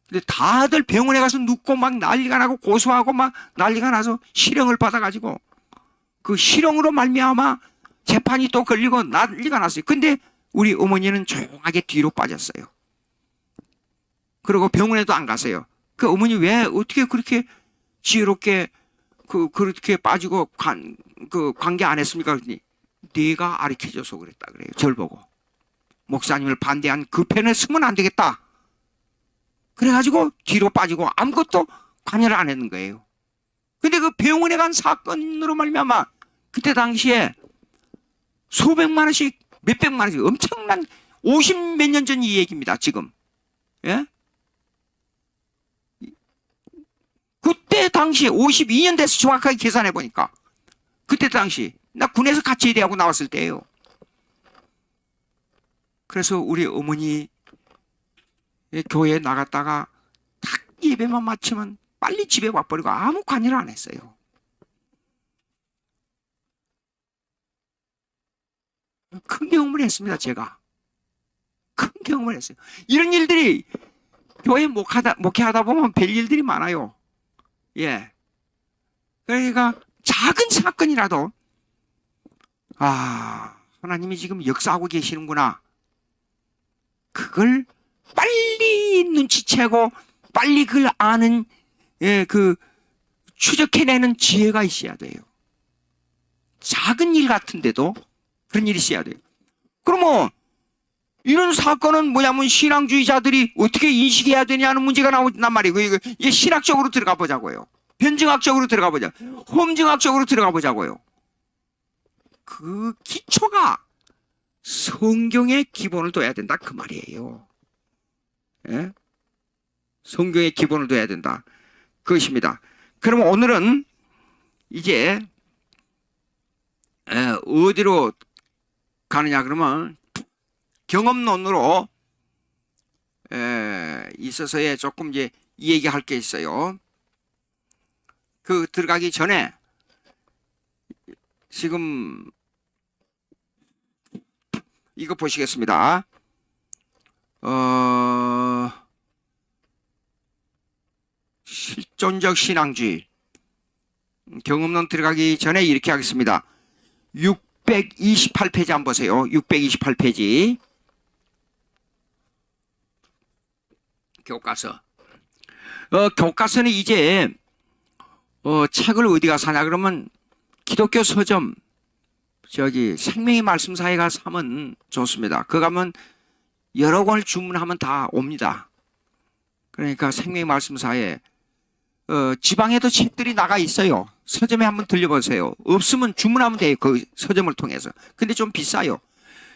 근데 다들 병원에 가서 눕고 막 난리가 나고 고소하고 막 난리가 나서 실형을 받아가지고 그 실형으로 말미암아 재판이 또 걸리고 난리가 났어요. 근데 우리 어머니는 조용하게 뒤로 빠졌어요. 그리고 병원에도 안 갔어요. 그 어머니 왜 어떻게 그렇게 지혜롭게 그렇게 빠지고 관계 안 했습니까? 그랬더니 네가 가르쳐줘서 그랬다 그래요. 절 보고 목사님을 반대한 그 편에 서면 안 되겠다. 그래가지고 뒤로 빠지고 아무것도 관여를 안 했는 거예요. 근데 그 병원에 간 사건으로 말미암아 그때 당시에 수백만 원씩 몇백만 원씩 엄청난 50 몇 년 전 이 얘기입니다. 지금. 예? 그때 당시에 52년 돼서 정확하게 계산해 보니까 그때 당시 나 군에서 같이 일하고 나왔을 때예요. 그래서 우리 어머니 교회에 나갔다가 딱 예배만 마치면 빨리 집에 와버리고 아무 관여를 안 했어요. 큰 경험을 했습니다. 제가 큰 경험을 했어요. 이런 일들이 교회 목회하다 보면 별 일들이 많아요. 예. 그러니까 작은 사건이라도 하나님이 지금 역사하고 계시는구나. 그걸 빨리 눈치채고 빨리 그걸 아는 그 추적해내는 지혜가 있어야 돼요. 작은 일 같은데도 그런 일이 있어야 돼요. 그러면 이런 사건은 뭐냐면 신앙주의자들이 어떻게 인식해야 되냐는 문제가 나온단 말이에요. 이게 신학적으로 들어가 보자고요. 변증학적으로 들어가 보자. 험증학적으로 들어가 보자고요. 그 기초가 성경의 기본을 둬야 된다 그 말이에요. 예? 성경의 기본을 둬야 된다. 그것입니다. 그러면 오늘은 이제 어디로 가느냐 그러면 경험론으로 있어서의 조금 이제 얘기할 게 있어요. 그 들어가기 전에 지금 이거 보시겠습니다. 실존적 신앙주의 경험론 들어가기 전에 이렇게 하겠습니다. 628페이지 한번 보세요. 628페이지 교과서. 교과서는 이제 책을 어디가 사냐 그러면 기독교 서점 저기 생명의 말씀사에 가서 사면 좋습니다. 그거 가면 여러 권을 주문하면 다 옵니다. 그러니까 생명의 말씀사에 지방에도 책들이 나가 있어요. 서점에 한번 들려보세요. 없으면 주문하면 돼요. 그 서점을 통해서. 근데 좀 비싸요.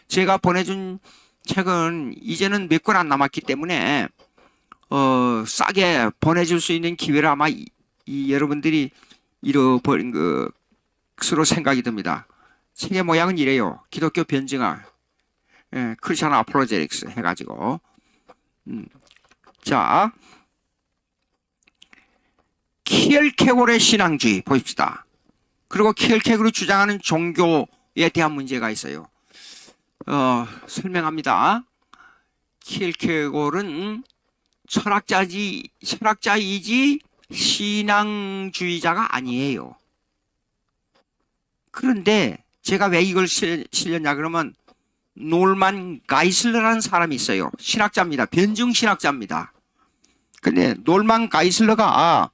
제가 보내준 책은 이제는 몇 권 안 남았기 때문에 싸게 보내줄 수 있는 기회를 아마 여러분들이 잃어버린 것으로 생각이 듭니다. 책의 모양은 이래요. 기독교 변증학, 크리스천 아폴로제틱스 해가지고. 자, 키엘케골의 신앙주의 보십시다. 그리고 키엘케골이 주장하는 종교에 대한 문제가 있어요. 설명합니다. 키엘케골은 철학자이지 신앙주의자가 아니에요. 그런데 제가 왜 이걸 실렸냐 그러면 놀만 가이슬러라는 사람이 있어요. 신학자입니다. 변증 신학자입니다. 근데 놀만 가이슬러가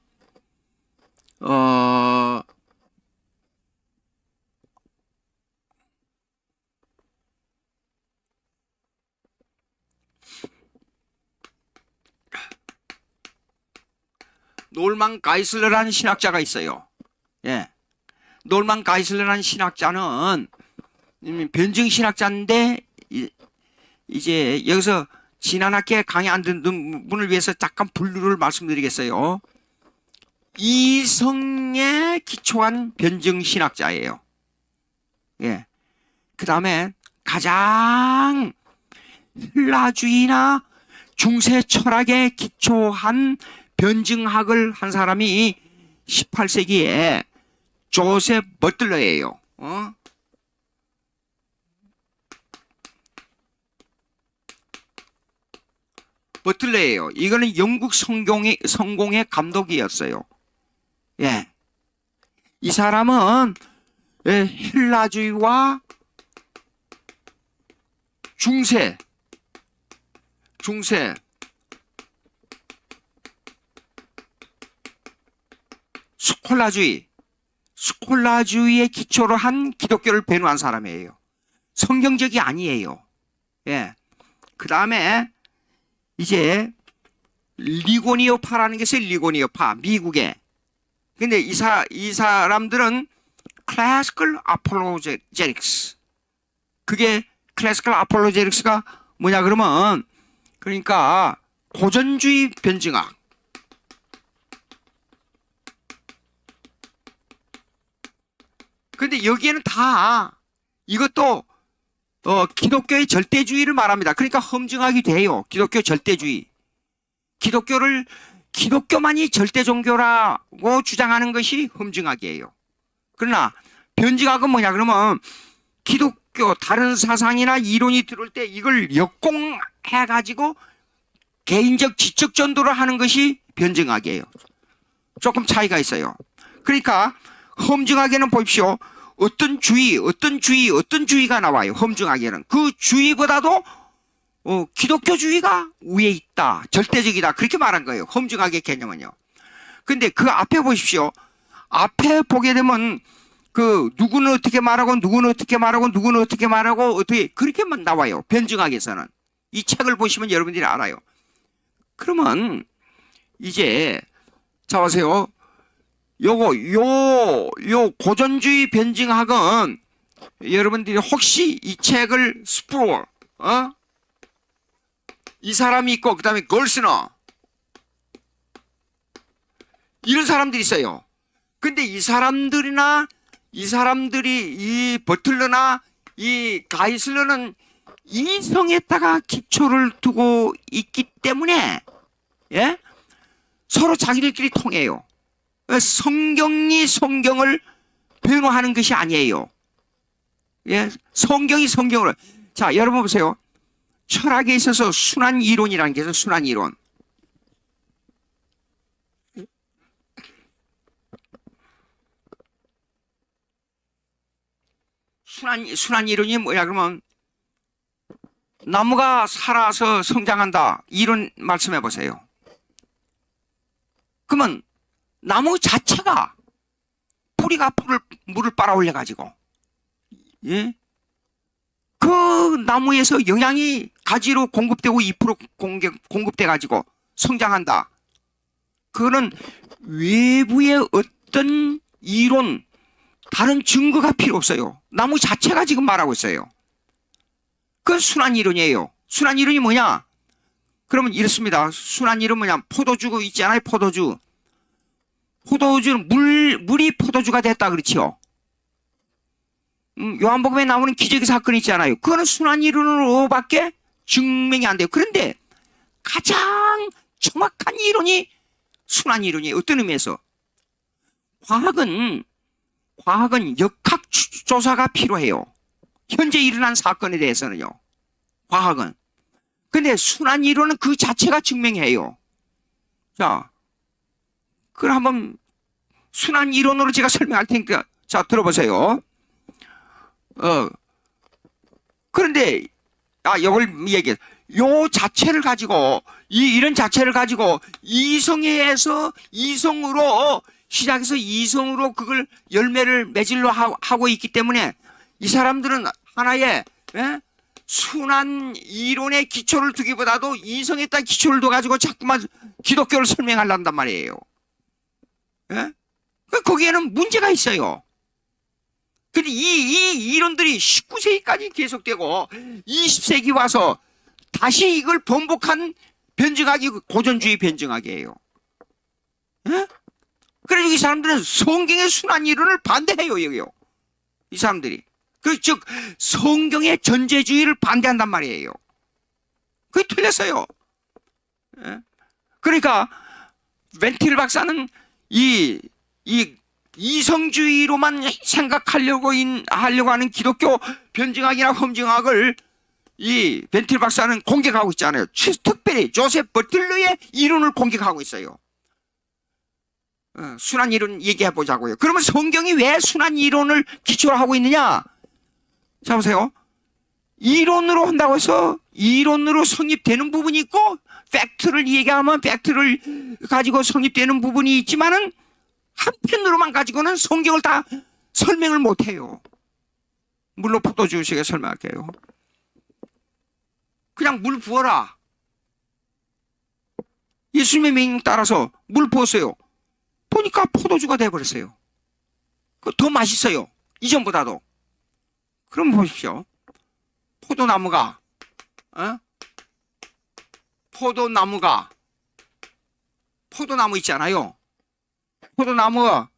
놀만 가이슬러라는 신학자가 있어요. 예. 놀만 가이슬러라는 신학자는 변증 신학자인데 이제 여기서 지난 학기에 강의 안 듣는 분을 위해서 잠깐 분류를 말씀드리겠어요. 이성에 기초한 변증 신학자예요. 예. 그 다음에 가장 헬라주의나 중세 철학에 기초한 변증학을 한 사람이 18세기에 조셉 버틀러예요. 버틀러예요. 이거는 영국 성공의 감독이었어요. 예. 이 사람은 헬라주의와 중세 스콜라주의에 기초로 한 기독교를 변호한 사람이에요. 성경적이 아니에요. 예. 그 다음에 이제 리고니오파라는 게 있어요. 리고니오파 미국에. 근데 이 사람들은 클래시컬 아폴로제틱스. 그게 클래시컬 아폴로제틱스가 뭐냐 그러면 그러니까 고전주의 변증학. 근데 여기에는 다 이것도 기독교의 절대주의를 말합니다. 그러니까 험증학이 돼요. 기독교 절대주의. 기독교만이 절대 종교라고 주장하는 것이 험증학이에요. 그러나 변증학은 뭐냐 그러면 기독교 다른 사상이나 이론이 들어올 때 이걸 역공해 가지고 개인적 지적 전도를 하는 것이 변증학이에요. 조금 차이가 있어요. 그러니까 험증학에는 보십시오. 어떤 주의가 나와요. 험증학에는 그 주의보다도 기독교주의가 위에 있다. 절대적이다. 그렇게 말한 거예요. 험증학의 개념은요. 근데 그 앞에 보십시오. 앞에 보게 되면 그 누구는 어떻게 말하고 누구는 어떻게 말하고 누구는 어떻게 말하고 어떻게 그렇게만 나와요. 변증학에서는. 이 책을 보시면 여러분들이 알아요. 그러면 이제 자 보세요. 요 고전주의 변증학은 여러분들이 혹시 이 책을 스프롤 이 사람이 있고 그 다음에 걸스너 이런 사람들이 있어요. 근데 이 버틀러나 이 가이슬러는 이성에다가 기초를 두고 있기 때문에 예? 서로 자기들끼리 통해요. 성경이 성경을 변호하는 것이 아니에요. 예? 성경이 성경을. 자, 여러분 보세요. 철학에 있어서 순환 이론이라는 게 있어요. 순환 이론. 순환 이론이 뭐야 그러면 나무가 살아서 성장한다. 이런 말씀해 보세요. 그러면 나무 자체가 뿌리가 물을 빨아올려 가지고 예? 그 나무에서 영양이 가지로 공급되고 잎으로 공급돼 가지고 성장한다. 그거는 외부의 어떤 이론, 다른 증거가 필요 없어요. 나무 자체가 지금 말하고 있어요. 그건 순환 이론이에요. 순환 이론이 뭐냐? 그러면 이렇습니다. 순환 이론은 뭐냐? 포도주 있잖아요. 포도주. 포도주는 물이 포도주가 됐다 그렇지요. 요한복음에 나오는 기적의 사건이 있잖아요. 그거는 순환 이론으로밖에 증명이 안 돼요. 그런데 가장 정확한 이론이 순환 이론이에요. 어떤 의미에서? 과학은 역학 조사가 필요해요. 현재 일어난 사건에 대해서는요. 과학은. 근데 순환 이론은 그 자체가 증명해요. 자, 그럼 한번 순환 이론으로 제가 설명할 테니까 자 들어보세요. 그런데 이걸 얘기해. 요 자체를 가지고 이런 자체를 가지고 이성에서 이성으로 시작해서 이성으로 그걸 열매를 맺으려 하고 있기 때문에 이 사람들은 하나의 순환 이론의 기초를 두기보다도 이성에 따른 기초를 둬가지고 자꾸만 기독교를 설명하려 한단 말이에요. 예? 거기에는 문제가 있어요. 근데 이 이론들이 19세기까지 계속되고 20세기 와서 다시 이걸 번복한 변증학이 고전주의 변증학이에요. 예? 그래서 이 사람들은 성경의 순환 이론을 반대해요, 여기요. 이 사람들이. 즉, 성경의 전제주의를 반대한단 말이에요. 그게 틀렸어요. 예? 그러니까, 벤틸 박사는 이성주의로만 생각하려고 하는 기독교 변증학이나 험증학을 이 벤틸 박사는 공격하고 있잖아요. 특별히 조셉 버틀러의 이론을 공격하고 있어요. 순환 이론 얘기해 보자고요. 그러면 성경이 왜 순환 이론을 기초로 하고 있느냐? 자 보세요. 이론으로 한다고 해서 이론으로 성립되는 부분이 있고 팩트를 얘기하면 팩트를 가지고 성립되는 부분이 있지만은 한편으로만 가지고는 성경을 다 설명을 못해요. 물로 포도주식에 설명할게요. 그냥 물 부어라. 예수님의 명령 따라서 물 부었어요. 보니까 포도주가 돼버렸어요. 더 맛있어요. 이전보다도. 그럼 보십시오. 포도나무가 포도나무 있잖아요. 포도나무가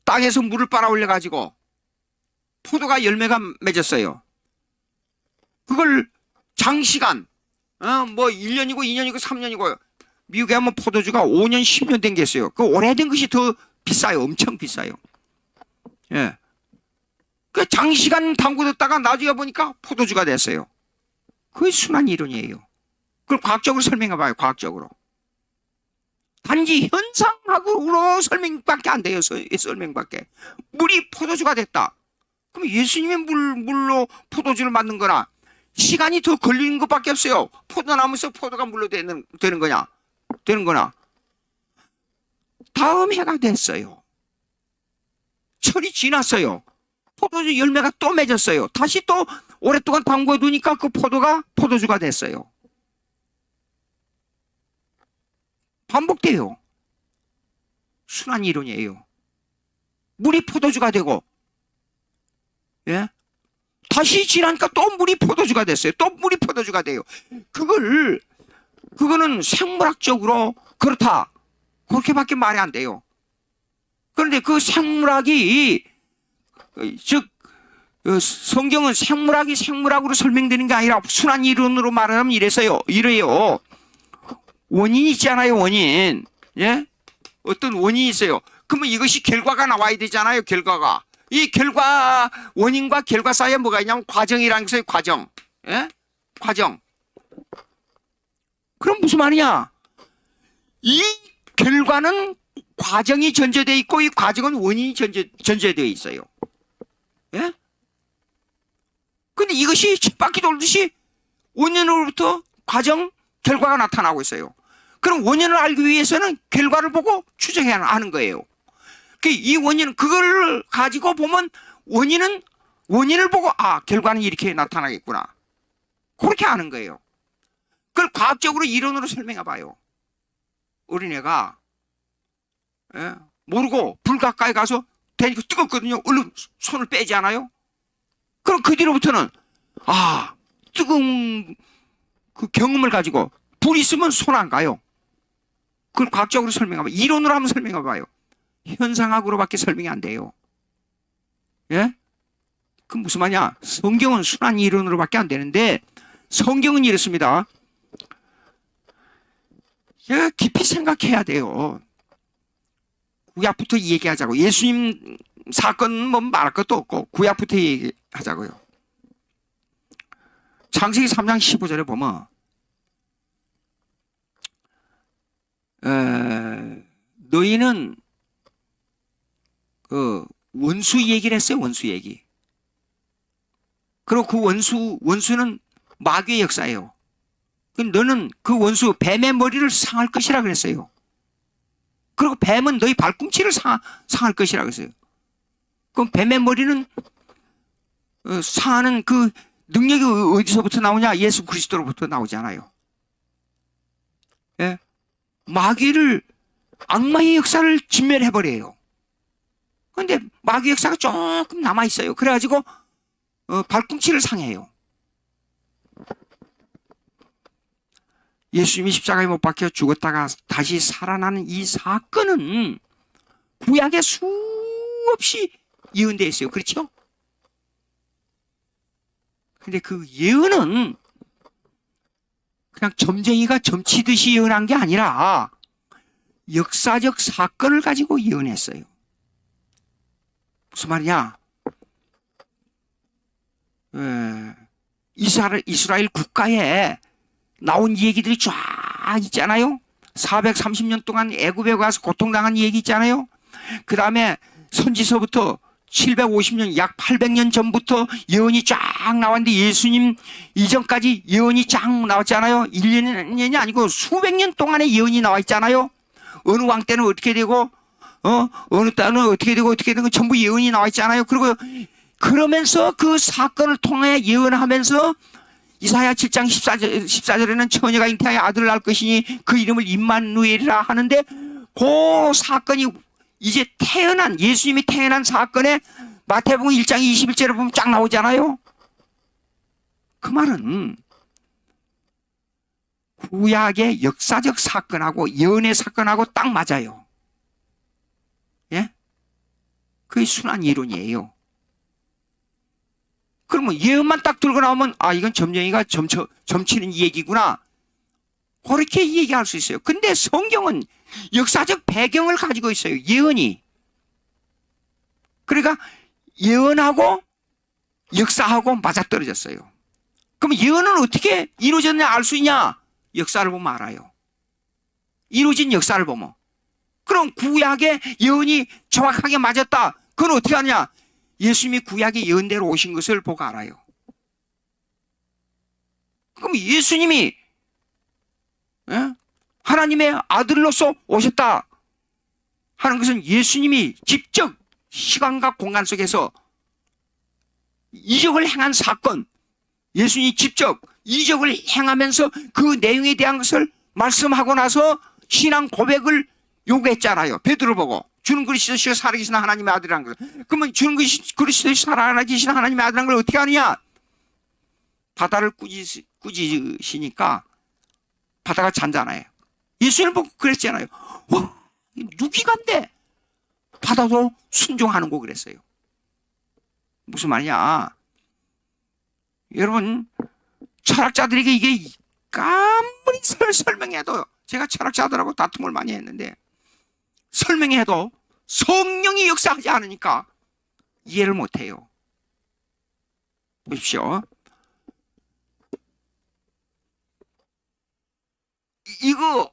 땅에서 물을 빨아 올려가지고 포도가 열매가 맺었어요. 그걸 장시간, 뭐 1년이고 2년이고 3년이고 미국에 하면 포도주가 5년, 10년 된 게 있어요. 그 오래된 것이 더 비싸요. 엄청 비싸요. 예. 그 장시간 담궈뒀다가 나중에 보니까 포도주가 됐어요. 그게 순환 이론이에요. 그걸 과학적으로 설명해 봐요. 과학적으로. 단지 현상학으로 설명밖에 안 돼요. 설명밖에. 물이 포도주가 됐다. 그럼 예수님의 물로 포도주를 만든 거나 시간이 더 걸리는 것밖에 없어요. 포도나무에서 포도가 물로 되는 거나. 다음 해가 됐어요. 철이 지났어요. 포도주 열매가 또 맺었어요. 다시 또 오랫동안 담궈 두니까 그 포도가 포도주가 됐어요. 반복돼요. 순환 이론이에요. 물이 포도주가 되고, 예? 다시 지나니까 또 물이 포도주가 됐어요. 또 물이 포도주가 돼요. 그거는 생물학적으로 그렇다. 그렇게밖에 말이 안 돼요. 그런데 그 생물학이, 즉, 성경은 생물학이 생물학으로 설명되는 게 아니라 순환 이론으로 말하면 이래요. 원인이 있잖아요, 원인. 예? 어떤 원인이 있어요. 그러면 이것이 결과가 나와야 되잖아요, 결과가. 이 원인과 결과 사이에 뭐가 있냐면 과정이라는 게 있어요, 과정. 예? 과정. 그럼 무슨 말이냐? 이 결과는 과정이 전제되어 있고 이 과정은 원인이 전제되어 있어요. 예? 근데 이것이 쳇바퀴 돌듯이 원인으로부터 과정, 결과가 나타나고 있어요. 그럼 원인을 알기 위해서는 결과를 보고 추정해야 하는 거예요. 이 원인은 그걸 가지고 보면 원인을 보고 결과는 이렇게 나타나겠구나. 그렇게 아는 거예요. 그걸 과학적으로 이론으로 설명해 봐요. 어린애가 예? 모르고 불 가까이 가서 대니까 뜨겁거든요. 얼른 손을 빼지 않아요? 그럼 그 뒤로부터는 뜨거운 그 경험을 가지고 불 있으면 손 안 가요. 그걸 과학적으로 설명해봐요. 이론으로 한번 설명해봐요. 현상학으로밖에 설명이 안 돼요. 예? 그 무슨 말이냐? 성경은 순한 이론으로밖에 안 되는데 성경은 이렇습니다. 깊이 생각해야 돼요. 구약부터 얘기하자고. 예수님 사건은 뭐 말할 것도 없고 구약부터 얘기하자고요. 창세기 3장 15절에 보면 너희는 그 원수 얘기를 했어요. 원수 얘기. 그리고 그 원수는 마귀의 역사예요. 너는 그 원수 뱀의 머리를 상할 것이라 그랬어요. 그리고 뱀은 너희 발꿈치를 상할 것이라 그랬어요. 그럼 뱀의 머리는 상하는 그 능력이 어디서부터 나오냐? 예수 그리스도로부터 나오잖아요. 예? 마귀를 악마의 역사를 진멸해버려요. 그런데 마귀 역사가 조금 남아있어요. 그래가지고 발꿈치를 상해요. 예수님이 십자가에 못 박혀 죽었다가 다시 살아나는 이 사건은 구약에 수없이 예언되어 있어요. 그렇죠? 근데 그 예언은 그냥 점쟁이가 점치듯이 예언한 게 아니라 역사적 사건을 가지고 예언했어요. 무슨 말이냐? 이스라엘 국가에 나온 얘기들이 쫙 있잖아요. 430년 동안 애굽에 가서 고통당한 얘기 있잖아요. 그 다음에 선지서부터 750년, 약 800년 전부터 예언이 쫙 나왔는데 예수님 이전까지 예언이 쫙 나왔잖아요. 1년이 아니고 수백 년 동안의 예언이 나와 있잖아요. 어느 왕 때는 어떻게 되고 어느 때는 어떻게 되고 전부 예언이 나와 있잖아요. 그리고 그러면서 그 사건을 통해 예언하면서 이사야 7장 14절에는 처녀가 잉태하여 아들을 낳을 것이니 그 이름을 임마누엘이라 하는데 그 사건이 이제 예수님이 태어난 사건에 마태복음 1장 21절에 보면 쫙 나오잖아요. 그 말은 구약의 역사적 사건하고 예언의 사건하고 딱 맞아요. 예? 그게 순한 이론이에요. 그러면 예언만 딱 들고 나오면 이건 점쟁이가 점치는 얘기구나. 그렇게 얘기할 수 있어요. 근데 성경은 역사적 배경을 가지고 있어요. 예언이. 그러니까 예언하고 역사하고 맞아떨어졌어요. 그럼 예언은 어떻게 이루어졌냐 알 수 있냐? 역사를 보면 알아요. 이루어진 역사를 보면. 그럼 구약의 예언이 정확하게 맞았다. 그건 어떻게 하냐? 예수님이 구약의 예언대로 오신 것을 보고 알아요. 그럼 예수님이 하나님의 아들로서 오셨다 하는 것은 예수님이 직접 시간과 공간 속에서 이적을 행한 사건, 예수님이 직접 이적을 행하면서 그 내용에 대한 것을 말씀하고 나서 신앙 고백을 요구했잖아요. 베드로 보고 주는 그리스도시요 살아계신 하나님의 아들이라는 걸. 그러면 주는 그리스도시요 살아계신 하나님의 아들이라는 걸 어떻게 하느냐? 바다를 꾸짖으시니까 바다가 잔잖아요. 예수님을 보고 그랬잖아요. 와, 누기간데 바다도 순종하는 거 그랬어요. 무슨 말이냐? 여러분, 철학자들에게 이게 아무리 설명해도, 제가 철학자들하고 다툼을 많이 했는데 설명해도 성령이 역사하지 않으니까 이해를 못해요. 보십시오. 이거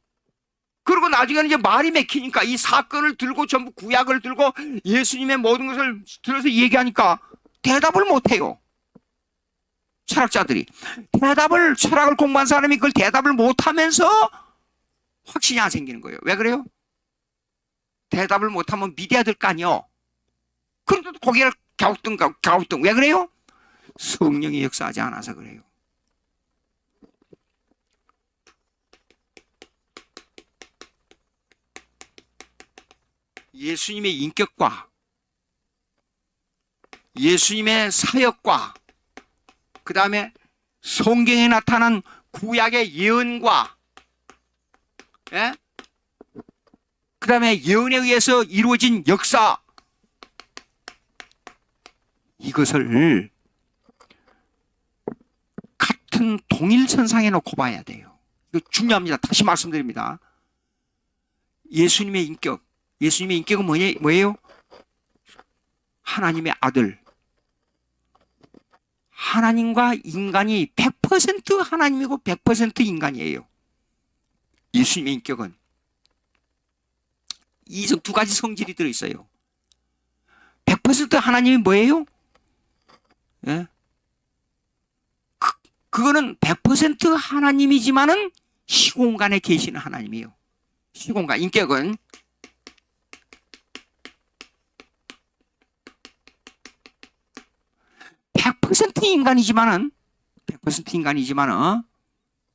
그리고 나중에는 이제 말이 맥히니까 이 사건을 들고 전부 구약을 들고 예수님의 모든 것을 들어서 얘기하니까 대답을 못해요. 철학자들이 철학을 공부한 사람이 그걸 대답을 못하면서 확신이 안 생기는 거예요. 왜 그래요? 대답을 못하면 믿어야 될 거 아니요. 그런데도 고개를 갸우뚱. 왜 그래요? 성령이 역사하지 않아서 그래요. 예수님의 인격과 예수님의 사역과 그 다음에 성경에 나타난 구약의 예언과 예? 그 다음에 예언에 의해서 이루어진 역사, 이것을 같은 동일선상에 놓고 봐야 돼요. 이거 중요합니다. 다시 말씀드립니다. 예수님의 인격, 예수님의 인격은 뭐예요? 하나님의 아들. 하나님과 인간이 100% 하나님이고 100% 인간이에요. 예수님의 인격은 이 두 가지 성질이 들어있어요. 100% 하나님이 뭐예요? 예? 그거는 100% 하나님이지만은 시공간에 계시는 하나님이에요. 시공간, 인격은 100% 인간이지만은 100% 인간이지만은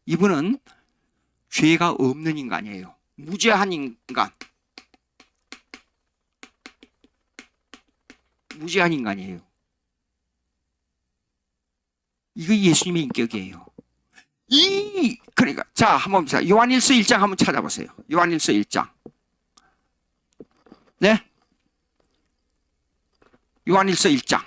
이분은 죄가 없는 인간이에요. 무죄한 인간. 무죄한 인간이에요. 이거 예수님의 인격이에요. 그러니까 자, 한번 봅시다. 요한일서 1장 한번 찾아보세요. 요한일서 1장. 네? 요한일서 1장.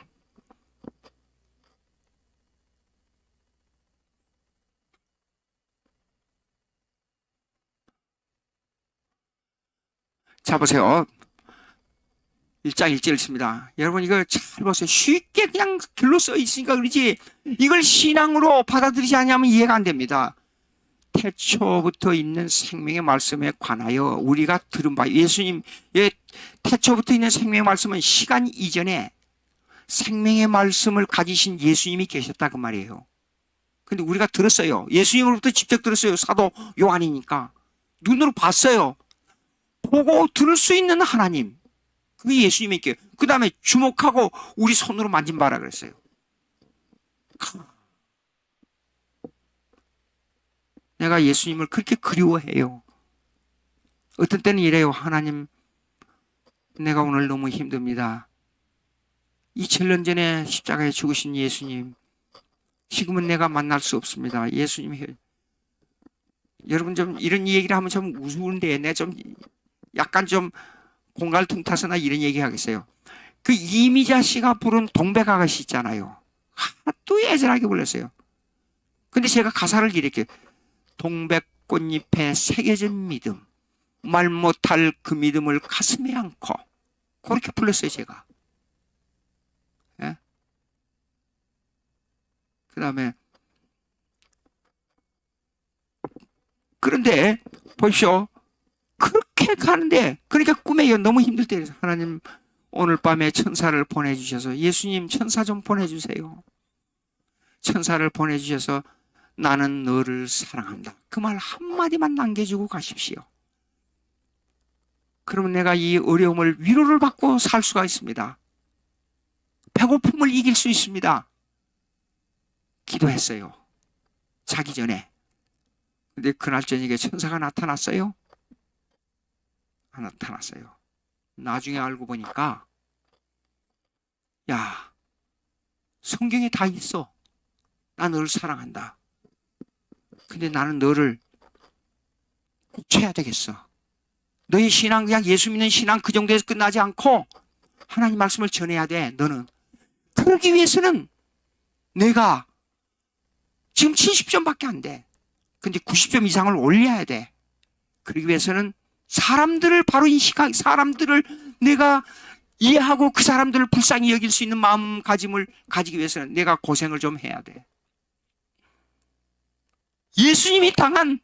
자, 보세요. 1장 1절 있습니다. 여러분 이거 잘 보세요. 쉽게 그냥 글로 써 있으니까 그러지 이걸 신앙으로 받아들이지 않으면 이해가 안 됩니다. 태초부터 있는 생명의 말씀에 관하여 우리가 들은 바, 예수님의 태초부터 있는 생명의 말씀은 시간 이전에 생명의 말씀을 가지신 예수님이 계셨다 그 말이에요. 근데 우리가 들었어요. 예수님으로부터 직접 들었어요. 사도 요한이니까. 눈으로 봤어요. 보고 들을 수 있는 하나님. 그게 예수님의 인격. 그 다음에 주목하고 우리 손으로 만진 바라 그랬어요. 내가 예수님을 그렇게 그리워해요. 어떤 때는 이래요. 하나님, 내가 오늘 너무 힘듭니다. 2000년 전에 십자가에 죽으신 예수님, 지금은 내가 만날 수 없습니다. 예수님, 여러분 좀 이런 얘기를 하면 좀 우스운데 내가 좀 약간 좀 공갈퉁타서나 이런 얘기 하겠어요. 그 이미자 씨가 부른 동백아가씨 있잖아요. 하도 애절하게 불렀어요. 근데 제가 가사를 이렇게 동백꽃잎에 새겨진 믿음, 말 못할 그 믿음을 가슴에 안고 그렇게 불렀어요 제가. 예? 그 다음에 그런데 보십시오. 그렇게 가는데 그러니까 꿈에 너무 힘들 때 하나님 오늘 밤에 천사를 보내주셔서 예수님 천사 좀 보내주세요. 천사를 보내주셔서 나는 너를 사랑한다. 그 말 한마디만 남겨주고 가십시오. 그러면 내가 이 어려움을 위로를 받고 살 수가 있습니다. 배고픔을 이길 수 있습니다. 기도했어요. 자기 전에. 근데 그날 저녁에 천사가 나타났어요. 안 나타났어요. 나중에 알고 보니까 야, 성경에 다 있어. 나 너를 사랑한다. 근데 나는 너를 고쳐야 되겠어. 너의 신앙 그냥 예수 믿는 신앙 그 정도에서 끝나지 않고 하나님 말씀을 전해야 돼. 너는. 그러기 위해서는 내가 지금 70점밖에 안 돼. 근데 90점 이상을 올려야 돼. 그러기 위해서는 사람들을 바로 인식하고 사람들을 내가 이해하고 그 사람들을 불쌍히 여길 수 있는 마음가짐을 가지기 위해서는 내가 고생을 좀 해야 돼. 예수님이 당한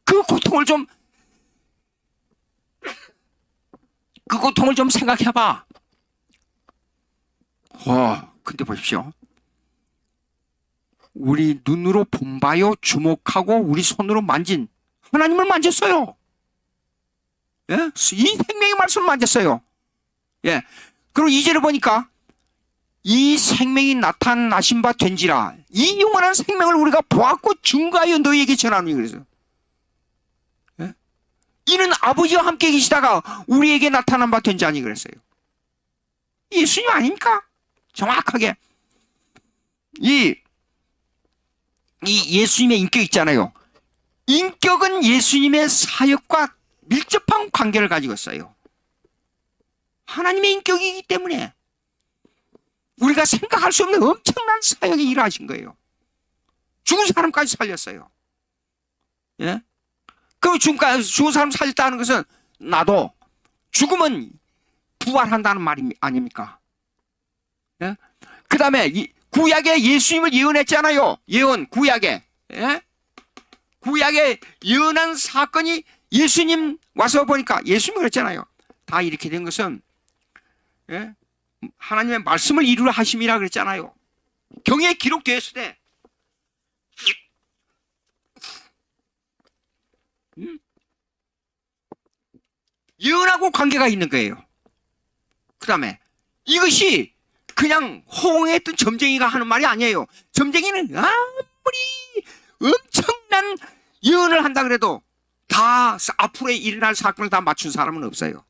그 고통을 좀 생각해봐. 근데 보십시오. 우리 눈으로 본바요 주목하고 우리 손으로 만진 하나님을 만졌어요. 예? 이 생명의 말씀을 만졌어요. 예. 그리고 2절에 보니까 이 생명이 나타나신 바 된지라 이 영원한 생명을 우리가 보았고 증거하여 너희에게 전하노니 그래서 예? 이는 아버지와 함께 계시다가 우리에게 나타난 바 된 자니 그랬어요. 예수님 아닙니까? 정확하게 이 예수님의 인격 있잖아요. 인격은 예수님의 사역과 밀접한 관계를 가지고 있어요. 하나님의 인격이기 때문에 우리가 생각할 수 없는 엄청난 사역이 일하신 거예요. 죽은 사람까지 살렸어요. 예? 그럼 죽은 사람 살렸다는 것은 나도 죽으면 부활한다는 말이 아닙니까? 예? 그 다음에 구약에 예수님을 예언했잖아요. 예언, 구약에. 예? 구약에 예언한 사건이 예수님 와서 보니까 예수님이 그랬잖아요. 다 이렇게 된 것은 예? 하나님의 말씀을 이루려 하심이라 그랬잖아요. 경에 기록되었을 때 예언하고 관계가 있는 거예요. 그 다음에 이것이 그냥 호응했던 점쟁이가 하는 말이 아니에요. 점쟁이는 아무리 엄청난 예언을 한다 그래도 다 앞으로 일어날 사건을 다 맞춘 사람은 없어요.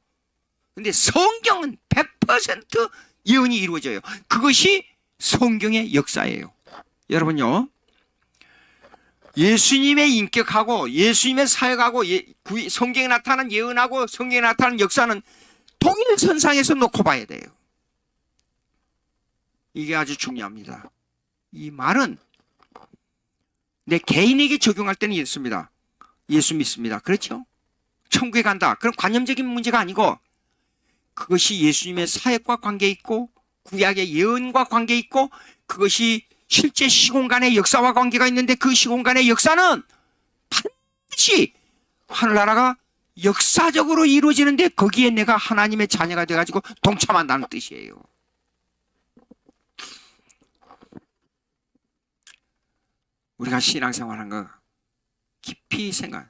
근데 성경은 100% 예언이 이루어져요. 그것이 성경의 역사예요. 여러분요, 예수님의 인격하고 예수님의 사역하고 성경에 나타난 예언하고 성경에 나타난 역사는 동일선상에서 놓고 봐야 돼요. 이게 아주 중요합니다. 이 말은 내 개인에게 적용할 때는 이렇습니다. 예수 믿습니다. 그렇죠? 천국에 간다. 그럼 관념적인 문제가 아니고 그것이 예수님의 사역과 관계 있고 구약의 예언과 관계 있고 그것이 실제 시공간의 역사와 관계가 있는데 그 시공간의 역사는 반드시 하늘나라가 역사적으로 이루어지는데 거기에 내가 하나님의 자녀가 돼가지고 동참한다는 뜻이에요. 우리가 신앙생활한 거 깊이 생각.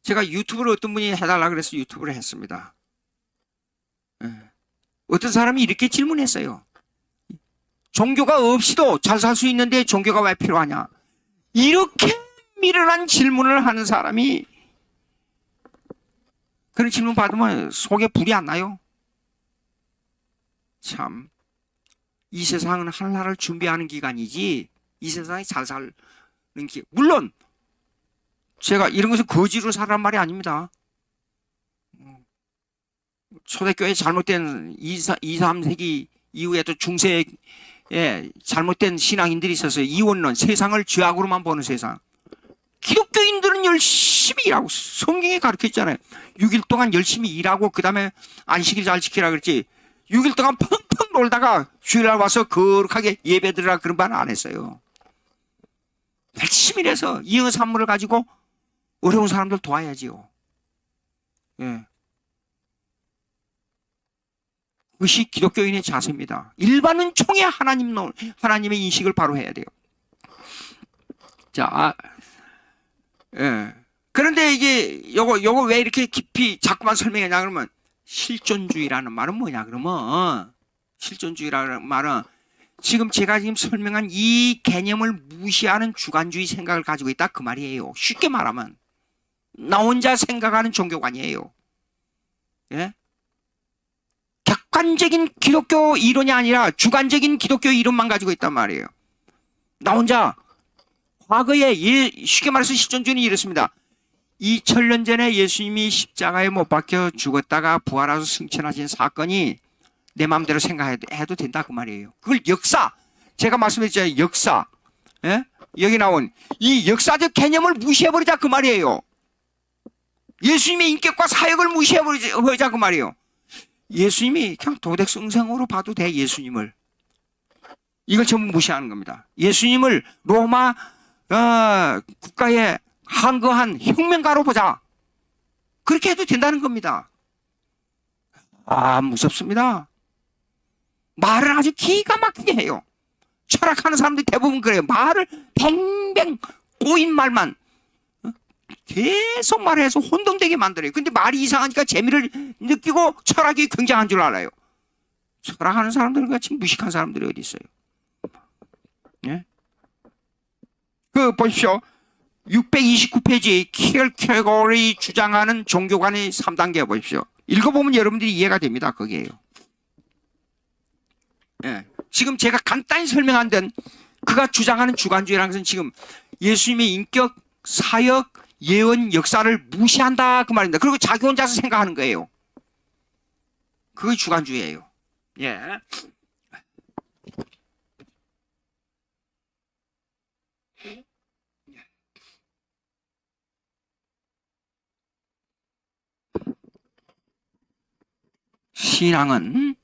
제가 유튜브를 어떤 분이 해달라 그래서 유튜브를 했습니다. 어떤 사람이 이렇게 질문했어요. 종교가 없이도 잘 살 수 있는데 종교가 왜 필요하냐? 이렇게 미련한 질문을 하는 사람이 그런 질문 받으면 속에 불이 안 나요? 참, 이 세상은 하늘나라를 준비하는 기간이지 이 세상에 잘 사는 기간. 물론 제가 이런 것을 거지로 살란 말이 아닙니다. 초대교회 잘못된 2, 3세기 이후에도 중세에 잘못된 신앙인들이 있어서 이원론, 세상을 죄악으로만 보는 세상. 기독교인들은 열심히 일하고 성경에 가르쳤잖아요. 6일 동안 열심히 일하고 그 다음에 안식일 잘 지키라 그랬지. 6일 동안 펑펑 놀다가 주일날 와서 거룩하게 예배드리라 그런 말은 안 했어요. 열심히 일해서 이어 산물을 가지고 어려운 사람들 도와야지요. 예. 그것이 기독교인의 자세입니다. 일반은 총의 하나님의 인식을 바로 해야 돼요. 자, 예. 그런데 이게 요거 왜 이렇게 깊이 자꾸만 설명하냐 그러면 실존주의라는 말은 뭐냐 그러면 실존주의라는 말은 지금 제가 설명한 이 개념을 무시하는 주관주의 생각을 가지고 있다 그 말이에요. 쉽게 말하면 나 혼자 생각하는 종교관이에요. 예? 객관적인 기독교 이론이 아니라 주관적인 기독교 이론만 가지고 있단 말이에요. 나 혼자 과거에 쉽게 말해서 실존주의는 이렇습니다. 2000년 전에 예수님이 십자가에 못 박혀 죽었다가 부활하셔서 승천하신 사건이 내 마음대로 생각해도 된다 그 말이에요. 그걸 역사, 제가 말씀드렸잖아요. 역사, 예? 여기 나온 이 역사적 개념을 무시해버리자 그 말이에요. 예수님의 인격과 사역을 무시해버리자 그 말이에요. 예수님이 그냥 도덕성생으로 봐도 돼. 예수님을 이걸 전부 무시하는 겁니다. 예수님을 로마 국가의 한거한 혁명가로 보자. 그렇게 해도 된다는 겁니다. 아, 무섭습니다. 말을 아주 기가 막히게 해요. 철학하는 사람들이 대부분 그래요. 말을 뱅뱅 꼬인 말만 계속 말해서 혼동되게 만들어요. 근데 말이 이상하니까 재미를 느끼고 철학이 굉장한 줄 알아요. 철학하는 사람들 같이 무식한 사람들이 어디 있어요? 예? 그 보십시오. 629페이지 킬케거리 주장하는 종교관의 3단계 보십시오. 읽어보면 여러분들이 이해가 됩니다. 거기에요. 예. 지금 제가 간단히 설명한 데는 그가 주장하는 주관주의라는 것은 지금 예수님의 인격, 사역, 예언, 역사를 무시한다 그 말입니다. 그리고 자기 혼자서 생각하는 거예요. 그게 주관주의예요. 예. 신앙은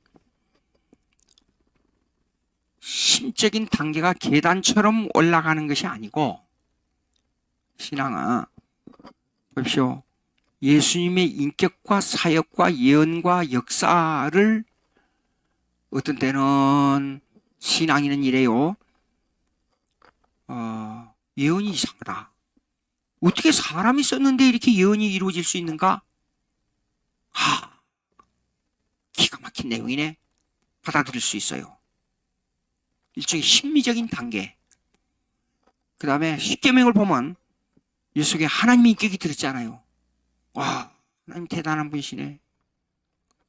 심적인 단계가 계단처럼 올라가는 것이 아니고, 신앙은 보십시오. 예수님의 인격과 사역과 예언과 역사를 어떤 때는 신앙인은 이래요. 예언이 이상하다. 어떻게 사람이 썼는데 이렇게 예언이 이루어질 수 있는가? 기가 막힌 내용이네. 받아들일 수 있어요. 일종의 심미적인 단계. 그 다음에 십계명을 보면 이 속에 하나님의 인격이 들었잖아요. 와, 하나님 대단한 분이시네.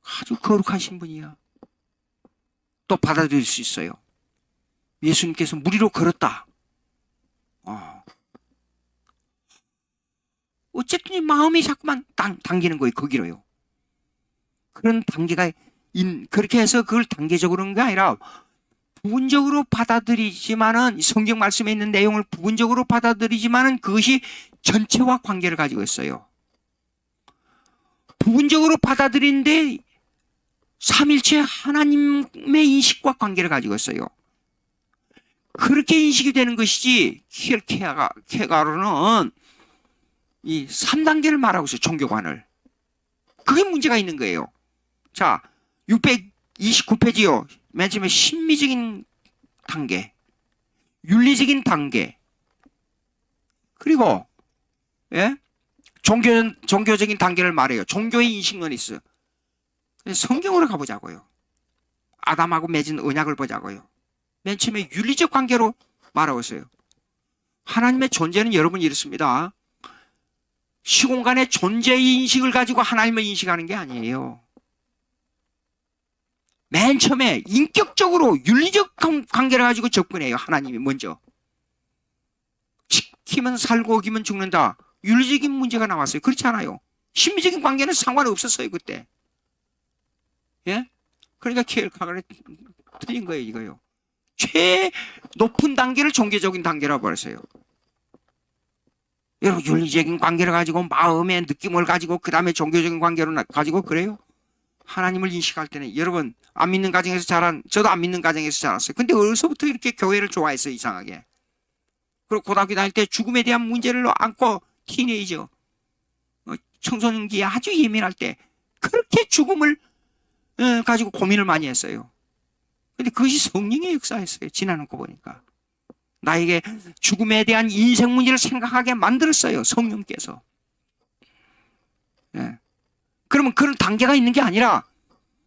아주 거룩하신 분이야. 또 받아들일 수 있어요. 예수님께서 물 위로 걸었다. 어쨌든 이 마음이 자꾸만 당기는 거예요. 거기로요. 그런 단계가 그렇게 해서 그걸 단계적으로 가 아니라 부분적으로 받아들이지만은, 성경 말씀에 있는 내용을 부분적으로 받아들이지만은 그것이 전체와 관계를 가지고 있어요. 부분적으로 받아들이는데 삼일체 하나님의 인식과 관계를 가지고 있어요. 그렇게 인식이 되는 것이지, 킬케가로는 이 3단계를 말하고 있어요. 종교관을. 그게 문제가 있는 거예요. 자, 629페이지요. 맨 처음에 심미적인 단계, 윤리적인 단계, 그리고 예? 종교적인 단계를 말해요. 종교의 인식론이 있어요. 성경으로 가보자고요. 아담하고 맺은 언약을 보자고요. 맨 처음에 윤리적 관계로 말하고 있어요. 하나님의 존재는 여러분 이렇습니다. 시공간의 존재의 인식을 가지고 하나님을 인식하는 게 아니에요. 맨 처음에 인격적으로 윤리적 관계를 가지고 접근해요. 하나님이 먼저. 지키면 살고 어기면 죽는다. 윤리적인 문제가 나왔어요. 그렇지 않아요. 심리적인 관계는 상관없었어요. 그때. 예? 그러니까 킬케가르가 틀린 거예요. 이거요. 최 높은 단계를 종교적인 단계라고 그랬어요. 여러분 윤리적인 관계를 가지고 마음의 느낌을 가지고 그 다음에 종교적인 관계를 가지고 그래요? 하나님을 인식할 때는, 여러분 안 믿는 가정에서 자란, 저도 안 믿는 가정에서 자랐어요. 근데 어디서부터 이렇게 교회를 좋아했어요? 이상하게. 그리고 고등학교 다닐 때 죽음에 대한 문제를 안고 티네이저, 청소년기에 아주 예민할 때 그렇게 죽음을 가지고 고민을 많이 했어요. 근데 그것이 성령의 역사였어요. 지나놓고 보니까. 나에게 죽음에 대한 인생 문제를 생각하게 만들었어요. 성령께서. 예. 그러면 그런 단계가 있는 게 아니라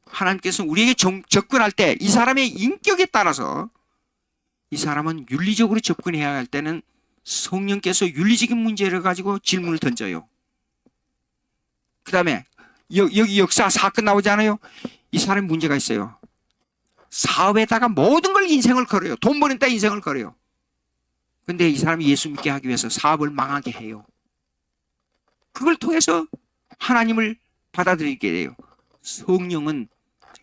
하나님께서 우리에게 접근할 때 이 사람의 인격에 따라서 이 사람은 윤리적으로 접근해야 할 때는 성령께서 윤리적인 문제를 가지고 질문을 던져요. 그 다음에 여기 역사 사건 나오잖아요. 이 사람이 문제가 있어요. 사업에다가 모든 걸 인생을 걸어요. 돈 버는 데 인생을 걸어요. 근데 이 사람이 예수 믿게 하기 위해서 사업을 망하게 해요. 그걸 통해서 하나님을 받아들이게 돼요. 성령은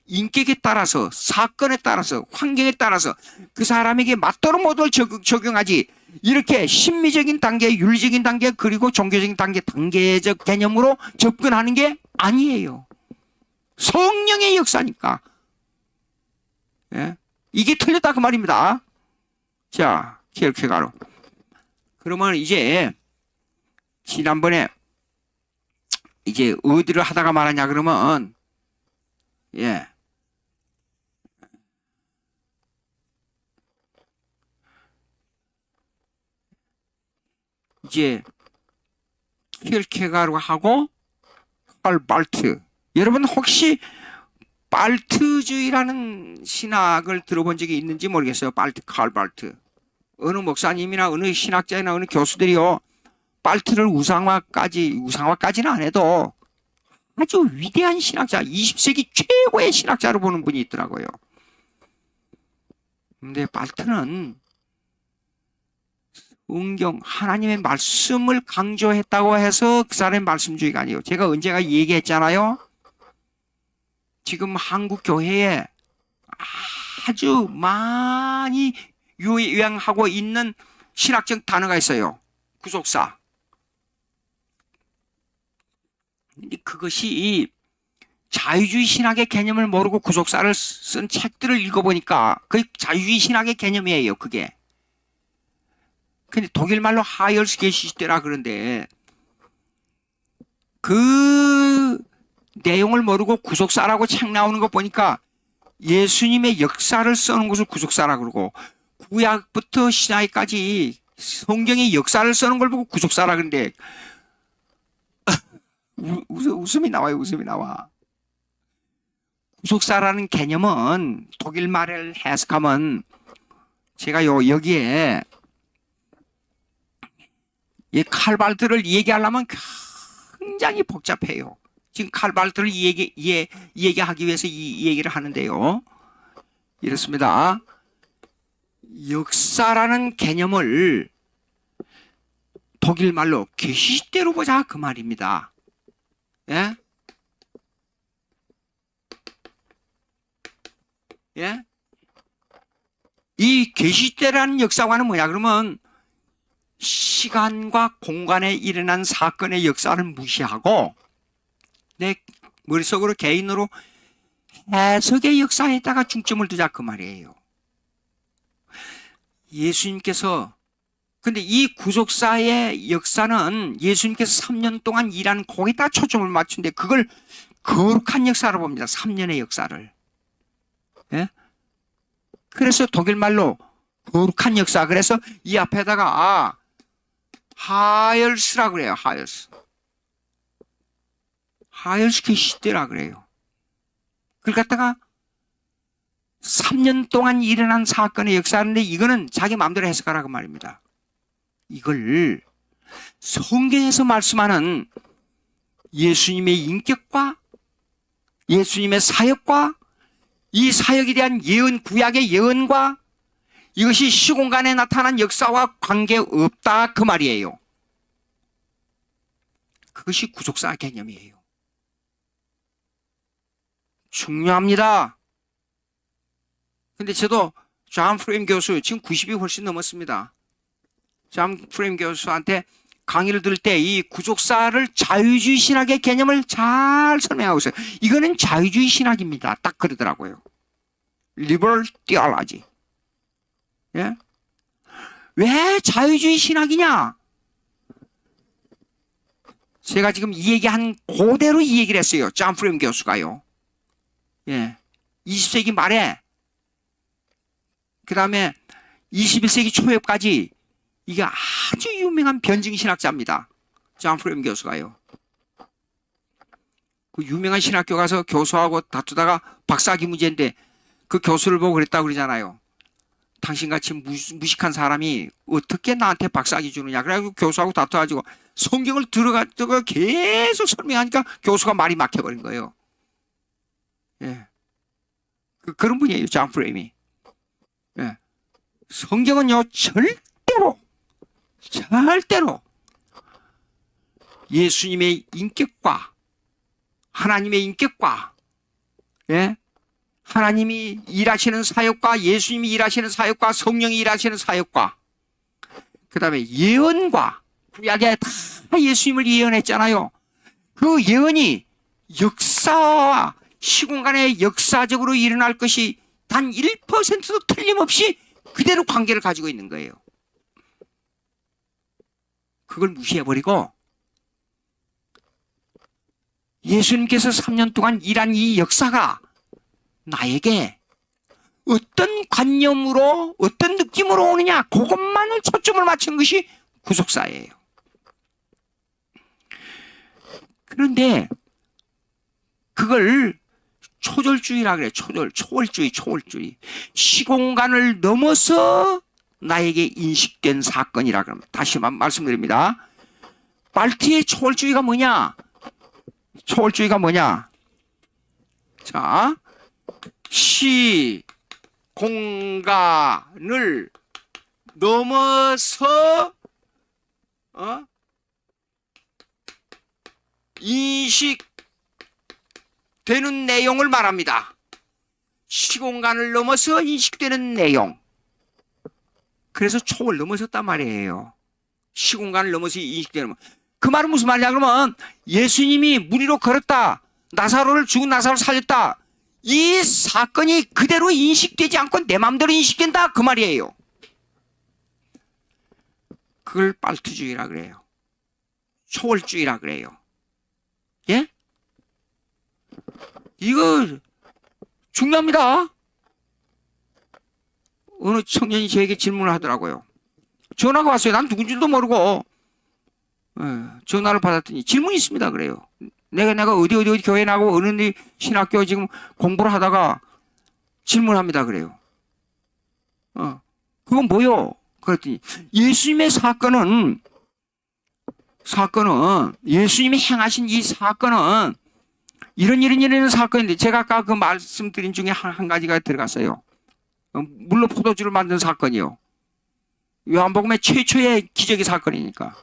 인격에 따라서, 사건에 따라서, 환경에 따라서 그 사람에게 맞도록 모두를 적용하지, 이렇게 심미적인 단계, 윤리적인 단계, 그리고 종교적인 단계, 단계적 개념으로 접근하는 게 아니에요. 성령의 역사니까. 예? 이게 틀렸다 그 말입니다. 자, 킬케가로. 그러면 이제 지난번에 이제 어디를 하다가 말하냐 그러면, 예, 이제 킬케가로하고 칼 발트. 여러분 혹시 발트주의라는 신학을 들어본 적이 있는지 모르겠어요. 칼 발트. 어느 목사님이나 어느 신학자나 어느 교수들이요, 발트를 우상화까지는 안 해도 아주 위대한 신학자, 20세기 최고의 신학자로 보는 분이 있더라고요. 근데 발트는 성경, 하나님의 말씀을 강조했다고 해서 그 사람의 말씀주의가 아니에요. 제가 언제가 얘기했잖아요. 지금 한국 교회에 아주 많이 유행하고 있는 신학적 단어가 있어요. 구속사. 근데 그것이 자유주의 신학의 개념을 모르고 구속사를 쓴 책들을 읽어보니까 그게 자유주의 신학의 개념이에요. 그게. 근데 독일 말로 하이얼스 게시시대라 그런데 그 내용을 모르고 구속사라고 책 나오는 거 보니까 예수님의 역사를 써놓은 것을 구속사라 그러고 구약부터 신약까지 성경의 역사를 써놓은 걸 보고 구속사라 그러는데 웃음이 나와요. 웃음이 나와. 구속사라는 개념은 독일 말을 해석하면 제가 여기에 이 칼발트를 얘기하려면 굉장히 복잡해요. 지금 칼발트를 얘기하기 위해서 이 얘기를 하는데요. 이렇습니다. 역사라는 개념을 독일 말로 계시대로 보자 그 말입니다. 예? 예? 이 계시대라는 역사관은 뭐냐 그러면 시간과 공간에 일어난 사건의 역사를 무시하고 내 머릿속으로 개인으로 해석의 역사에다가 중점을 두자 그 말이에요. 예수님께서 근데 이 구속사의 역사는 예수님께서 3년 동안 일한 거기다 초점을 맞춘데 그걸 거룩한 역사로 봅니다. 3년의 역사를. 예? 그래서 독일 말로 거룩한 역사. 그래서 이 앞에다가 하열스라 그래요. 하열스. 하열스 계시대라 그래요. 그걸 갖다가 3년 동안 일어난 사건의 역사인데 이거는 자기 마음대로 해석하라고 말입니다. 이걸 성경에서 말씀하는 예수님의 인격과 예수님의 사역과 이 사역에 대한 예언, 구약의 예언과 이것이 시공간에 나타난 역사와 관계없다 그 말이에요. 그것이 구속사 개념이에요. 중요합니다. 근데 저도 존 프레임 교수 지금 90이 훨씬 넘었습니다. 존 프레임 교수한테 강의를 들을 때 이 구속사를 자유주의 신학의 개념을 잘 설명하고 있어요. 이거는 자유주의 신학입니다. 딱 그러더라고요. liberal theology. 예? 왜 자유주의 신학이냐? 제가 지금 이 얘기한 그대로 이 얘기를 했어요. 존 프레임 교수가요. 예. 20세기 말에 그 다음에 21세기 초에까지 이게 아주 유명한 변증 신학자입니다. 존 프레임 교수가요. 그 유명한 신학교 가서 교수하고 다투다가 박사학위 문제인데 그 교수를 보고 그랬다고 그러잖아요. 당신같이 무식한 사람이 어떻게 나한테 박사학위 주느냐. 그래가지고 교수하고 다투가지고 성경을 들어가지고 계속 설명하니까 교수가 말이 막혀버린 거예요. 예. 그런 분이에요. 존 프레임이. 예. 성경은요 절대로 예수님의 인격과 하나님의 인격과 예? 하나님이 일하시는 사역과 예수님이 일하시는 사역과 성령이 일하시는 사역과 그 다음에 예언과 구약에 다 예수님을 예언했잖아요. 그 예언이 역사와 시공간에 역사적으로 일어날 것이 단 1%도 틀림없이 그대로 관계를 가지고 있는 거예요. 그걸 무시해버리고 예수님께서 3년 동안 일한 이 역사가 나에게 어떤 관념으로 어떤 느낌으로 오느냐 그것만을 초점을 맞춘 것이 구속사예요. 그런데 그걸 초절주의라 그래요. 초월주의. 시공간을 넘어서 나에게 인식된 사건이라 그럽니다. 다시 말씀드립니다. 말트의 초월주의가 뭐냐? 초월주의가 뭐냐? 자, 시, 공간을 넘어서 인식되는 내용을 말합니다. 시공간을 넘어서 인식되는 내용. 그래서 초월 넘어섰단 말이에요. 시공간을 넘어서 인식되는. 그 말은 무슨 말이냐 그러면 예수님이 물 위로 걸었다. 죽은 나사로를 살렸다. 이 사건이 그대로 인식되지 않고 내 마음대로 인식된다. 그 말이에요. 그걸 빨트주의라 그래요. 초월주의라 그래요. 예? 이거 중요합니다. 어느 청년이 저에게 질문을 하더라고요. 전화가 왔어요. 난 누군지도 모르고 전화를 받았더니 질문이 있습니다. 그래요. 내가 어디 교회 나가고 어느 신학교 지금 공부를 하다가 질문합니다. 그래요. 그건 뭐요? 그랬더니 예수님의 사건은 예수님이 행하신 이 사건은 이런 사건인데 제가 아까 그 말씀드린 중에 한 가지가 들어갔어요. 물로 포도주를 만든 사건이요. 요한복음의 최초의 기적의 사건이니까.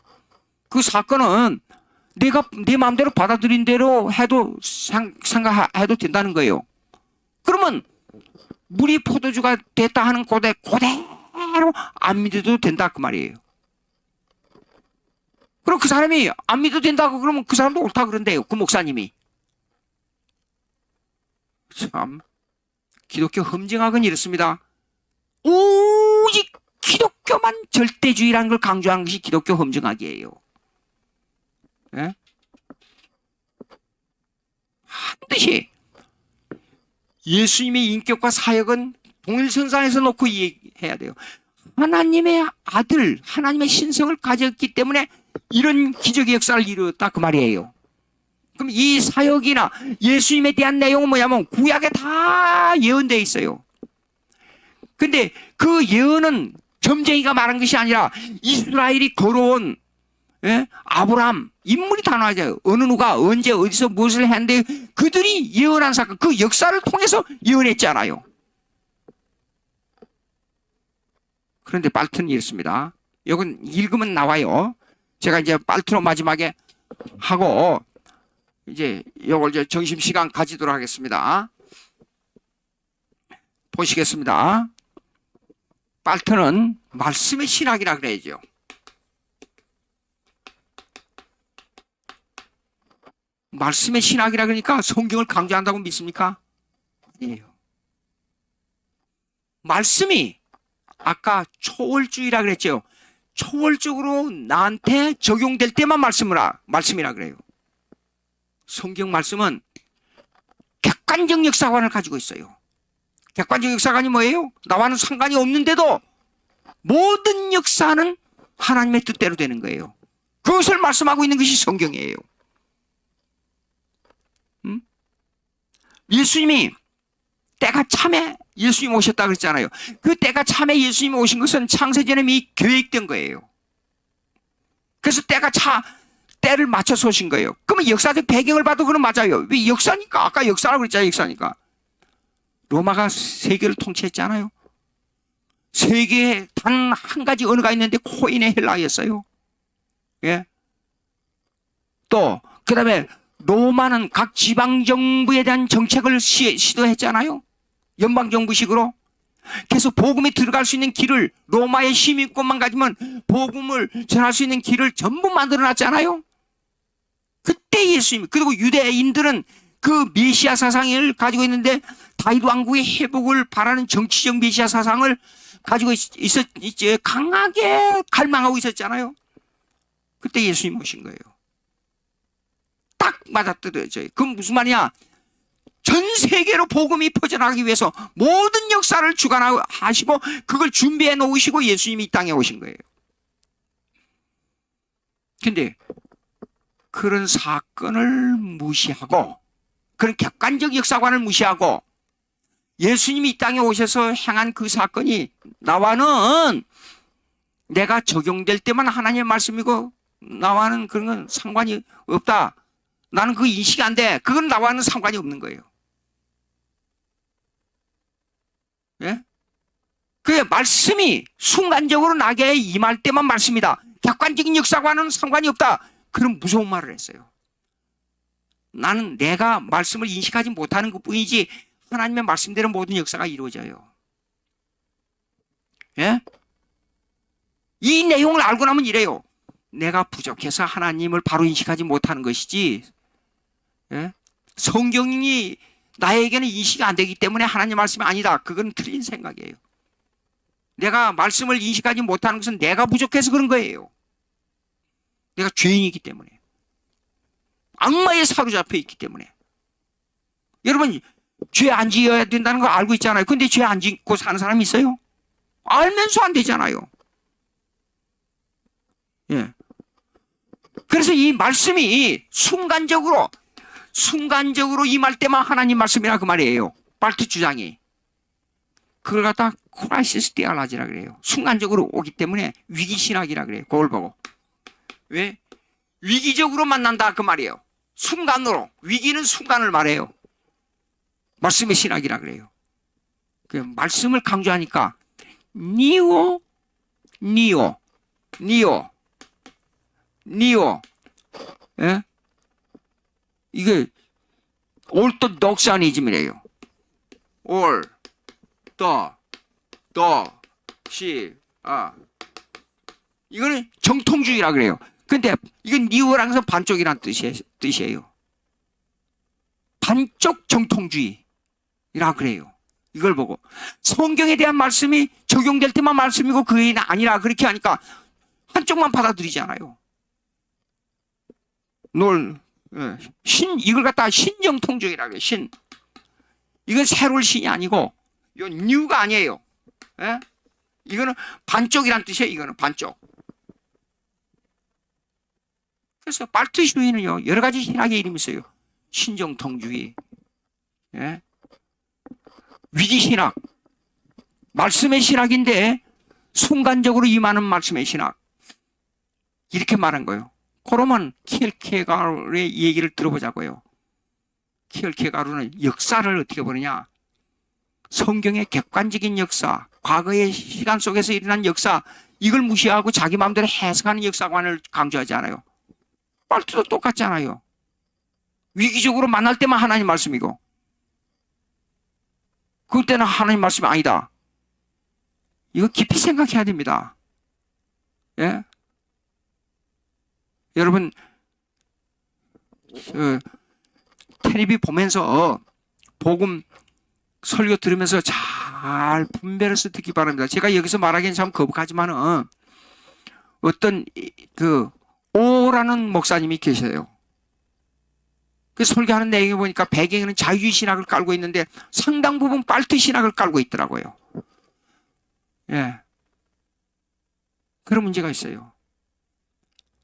그 사건은 내가 내 마음대로 받아들인 대로 해도 생각해도 된다는 거예요. 그러면 물이 포도주가 됐다 하는 그대로 안 믿어도 된다 그 말이에요. 그럼 그 사람이 안 믿어도 된다고 그러면 그 사람도 옳다 그런데요. 그 목사님이. 참 기독교 험증학은 이렇습니다. 오직 기독교만 절대주의라는 걸 강조하는 것이 기독교 험증학이에요. 예? 반드시 예수님의 인격과 사역은 동일선상에서 놓고 이해해야 돼요. 하나님의 아들, 하나님의 신성을 가졌기 때문에 이런 기적의 역사를 이루었다 그 말이에요. 그럼 이 사역이나 예수님에 대한 내용은 뭐냐면 구약에 다 예언되어 있어요. 근데 그 예언은 점쟁이가 말한 것이 아니라 이스라엘이 걸어온 아브라함 인물이 다 나와요. 어느 누가 언제 어디서 무엇을 했는데 그들이 예언한 사건, 그 역사를 통해서 예언했잖아요. 그런데 빨트는 이렇습니다. 이건 읽으면 나와요. 제가 이제 빨트로 마지막에 하고 이제 이걸 이제 점심시간 가지도록 하겠습니다. 보시겠습니다. 빨트는 말씀의 신학이라 그래야죠. 말씀의 신학이라 그러니까 성경을 강조한다고 믿습니까? 아니에요. 말씀이 아까 초월주의라 그랬죠. 초월적으로 나한테 적용될 때만 말씀이라 그래요. 성경 말씀은 객관적 역사관을 가지고 있어요. 객관적 역사관이 뭐예요? 나와는 상관이 없는데도 모든 역사는 하나님의 뜻대로 되는 거예요. 그것을 말씀하고 있는 것이 성경이에요. 예수님이 때가 참에 예수님 오셨다 그랬잖아요. 그 때가 참에 예수님이 오신 것은 창세전에 이미 계획된 거예요. 그래서 때를 맞춰서 오신 거예요. 그러면 역사적 배경을 봐도 그건 맞아요. 왜 역사니까? 아까 역사라고 그랬잖아요. 역사니까. 로마가 세계를 통치했잖아요. 세계에 단 한 가지 언어가 있는데 코인의 헬라어였어요. 예. 또 그다음에 로마는 각 지방정부에 대한 정책을 시도했잖아요. 연방정부식으로. 그래서 복음이 들어갈 수 있는 길을 로마의 시민권만 가지면 복음을 전할 수 있는 길을 전부 만들어놨잖아요. 그때 예수님, 그리고 유대인들은 그 메시아 사상을 가지고 있는데 다윗 왕국의 회복을 바라는 정치적 메시아 사상을 가지고 강하게 갈망하고 있었잖아요. 그때 예수님 오신 거예요. 딱 맞아떨어져요. 그건 무슨 말이야? 전 세계로 복음이 퍼져나가기 위해서 모든 역사를 주관하시고 그걸 준비해 놓으시고 예수님이 이 땅에 오신 거예요. 근데 그런 사건을 무시하고 그런 객관적 역사관을 무시하고 예수님이 이 땅에 오셔서 행한 그 사건이 나와는 내가 적용될 때만 하나님의 말씀이고 나와는 그런 건 상관이 없다. 나는 그거 인식이 안 돼. 그건 나와는 상관이 없는 거예요. 예? 그 말씀이 순간적으로 나에게 임할 때만 말씀이다. 객관적인 역사와는 상관이 없다. 그런 무서운 말을 했어요. 나는 내가 말씀을 인식하지 못하는 것뿐이지 하나님의 말씀대로 모든 역사가 이루어져요. 예? 이 내용을 알고 나면 이래요. 내가 부족해서 하나님을 바로 인식하지 못하는 것이지, 예? 성경이 나에게는 인식이 안 되기 때문에 하나님 말씀이 아니다. 그건 틀린 생각이에요. 내가 말씀을 인식하지 못하는 것은 내가 부족해서 그런 거예요. 내가 죄인이기 때문에. 악마에 사로잡혀 있기 때문에. 여러분, 죄 안 지어야 된다는 거 알고 있잖아요. 근데 죄 안 짓고 사는 사람이 있어요? 알면서 안 되잖아요. 예. 그래서 이 말씀이 순간적으로 임할 때만 하나님 말씀이라 그 말이에요. 발트 주장이. 그걸 갖다 크라이시스 디알라지라 그래요. 순간적으로 오기 때문에 위기신학이라 그래요. 그걸 보고. 왜? 위기적으로 만난다 그 말이에요. 순간으로. 위기는 순간을 말해요. 말씀의 신학이라 그래요. 그 말씀을 강조하니까 니오 예? 이게 올토독사니즘이래요. 이거는 정통주의라 그래요. 근데 이건 니오라는 것은 반쪽이란 뜻이에요. 반쪽 정통주의라 그래요. 이걸 보고 성경에 대한 말씀이 적용될 때만 말씀이고 그 외에는 아니라 그렇게 하니까 한쪽만 받아들이잖아요. 이걸 갖다가 신정통주의라 그래요. 이건 새로운 신이 아니고 이건 뉴가 아니에요. 예? 이거는 반쪽이란 뜻이에요. 이거는 반쪽. 그래서 발트주의는요 여러 가지 신학의 이름이 있어요. 신정통주의, 예? 위기신학, 말씀의 신학인데 순간적으로 임하는 말씀의 신학, 이렇게 말한 거예요. 그러면 키엘케가르의 얘기를 들어보자고요. 키엘케가르는 역사를 어떻게 보느냐, 성경의 객관적인 역사, 과거의 시간 속에서 일어난 역사, 이걸 무시하고 자기 마음대로 해석하는 역사관을 강조하지 않아요. 발트도 똑같잖아요. 위기적으로 만날 때만 하나님 말씀이고 그때는 하나님 말씀이 아니다. 이거 깊이 생각해야 됩니다. 예? 여러분 텔레비 보면서 복음 설교 들으면서 잘 분별해서 듣기 바랍니다. 제가 여기서 말하기는 참 거북하지만은 어떤 그 오라는 목사님이 계세요. 그 설교하는 내용에 보니까 배경에는 자유주의 신학을 깔고 있는데 상당 부분 발트 신학을 깔고 있더라고요. 예. 그런 문제가 있어요.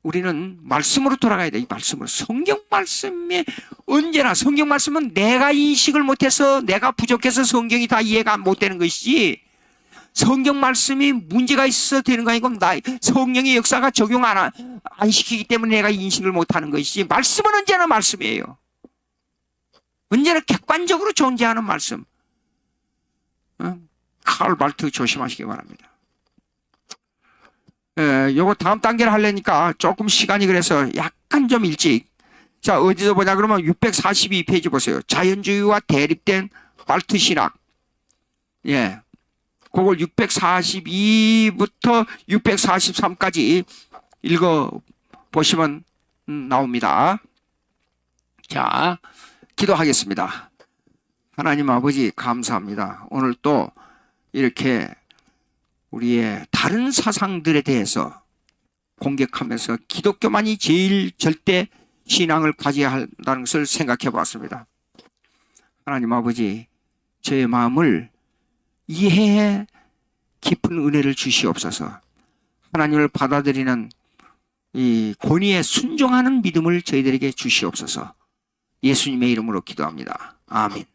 우리는 말씀으로 돌아가야 돼. 이 말씀으로. 성경 말씀에 언제나 성경 말씀은 내가 인식을 못해서 내가 부족해서 성경이 다 이해가 못 되는 것이지 성경 말씀이 문제가 있어서 되는 거 아니고 성령의 역사가 적용 안 시키기 때문에 내가 인식을 못하는 것이지 말씀은 언제나 말씀이에요. 언제나 객관적으로 존재하는 말씀. 칼 발트 조심하시기 바랍니다. 요거 다음 단계를 하려니까 조금 시간이 그래서 약간 좀 일찍. 자, 어디서 보냐 그러면 642페이지 보세요. 자연주의와 대립된 발트 신학. 예. 그걸 642부터 643까지 읽어 보시면 나옵니다. 자, 기도하겠습니다. 하나님 아버지 감사합니다. 오늘 또 이렇게 우리의 다른 사상들에 대해서 공격하면서 기독교만이 제일 절대 신앙을 가져야 한다는 것을 생각해 봤습니다. 하나님 아버지, 저의 마음을 이해해 깊은 은혜를 주시옵소서. 하나님을 받아들이는 이 권위에 순종하는 믿음을 저희들에게 주시옵소서. 예수님의 이름으로 기도합니다. 아멘.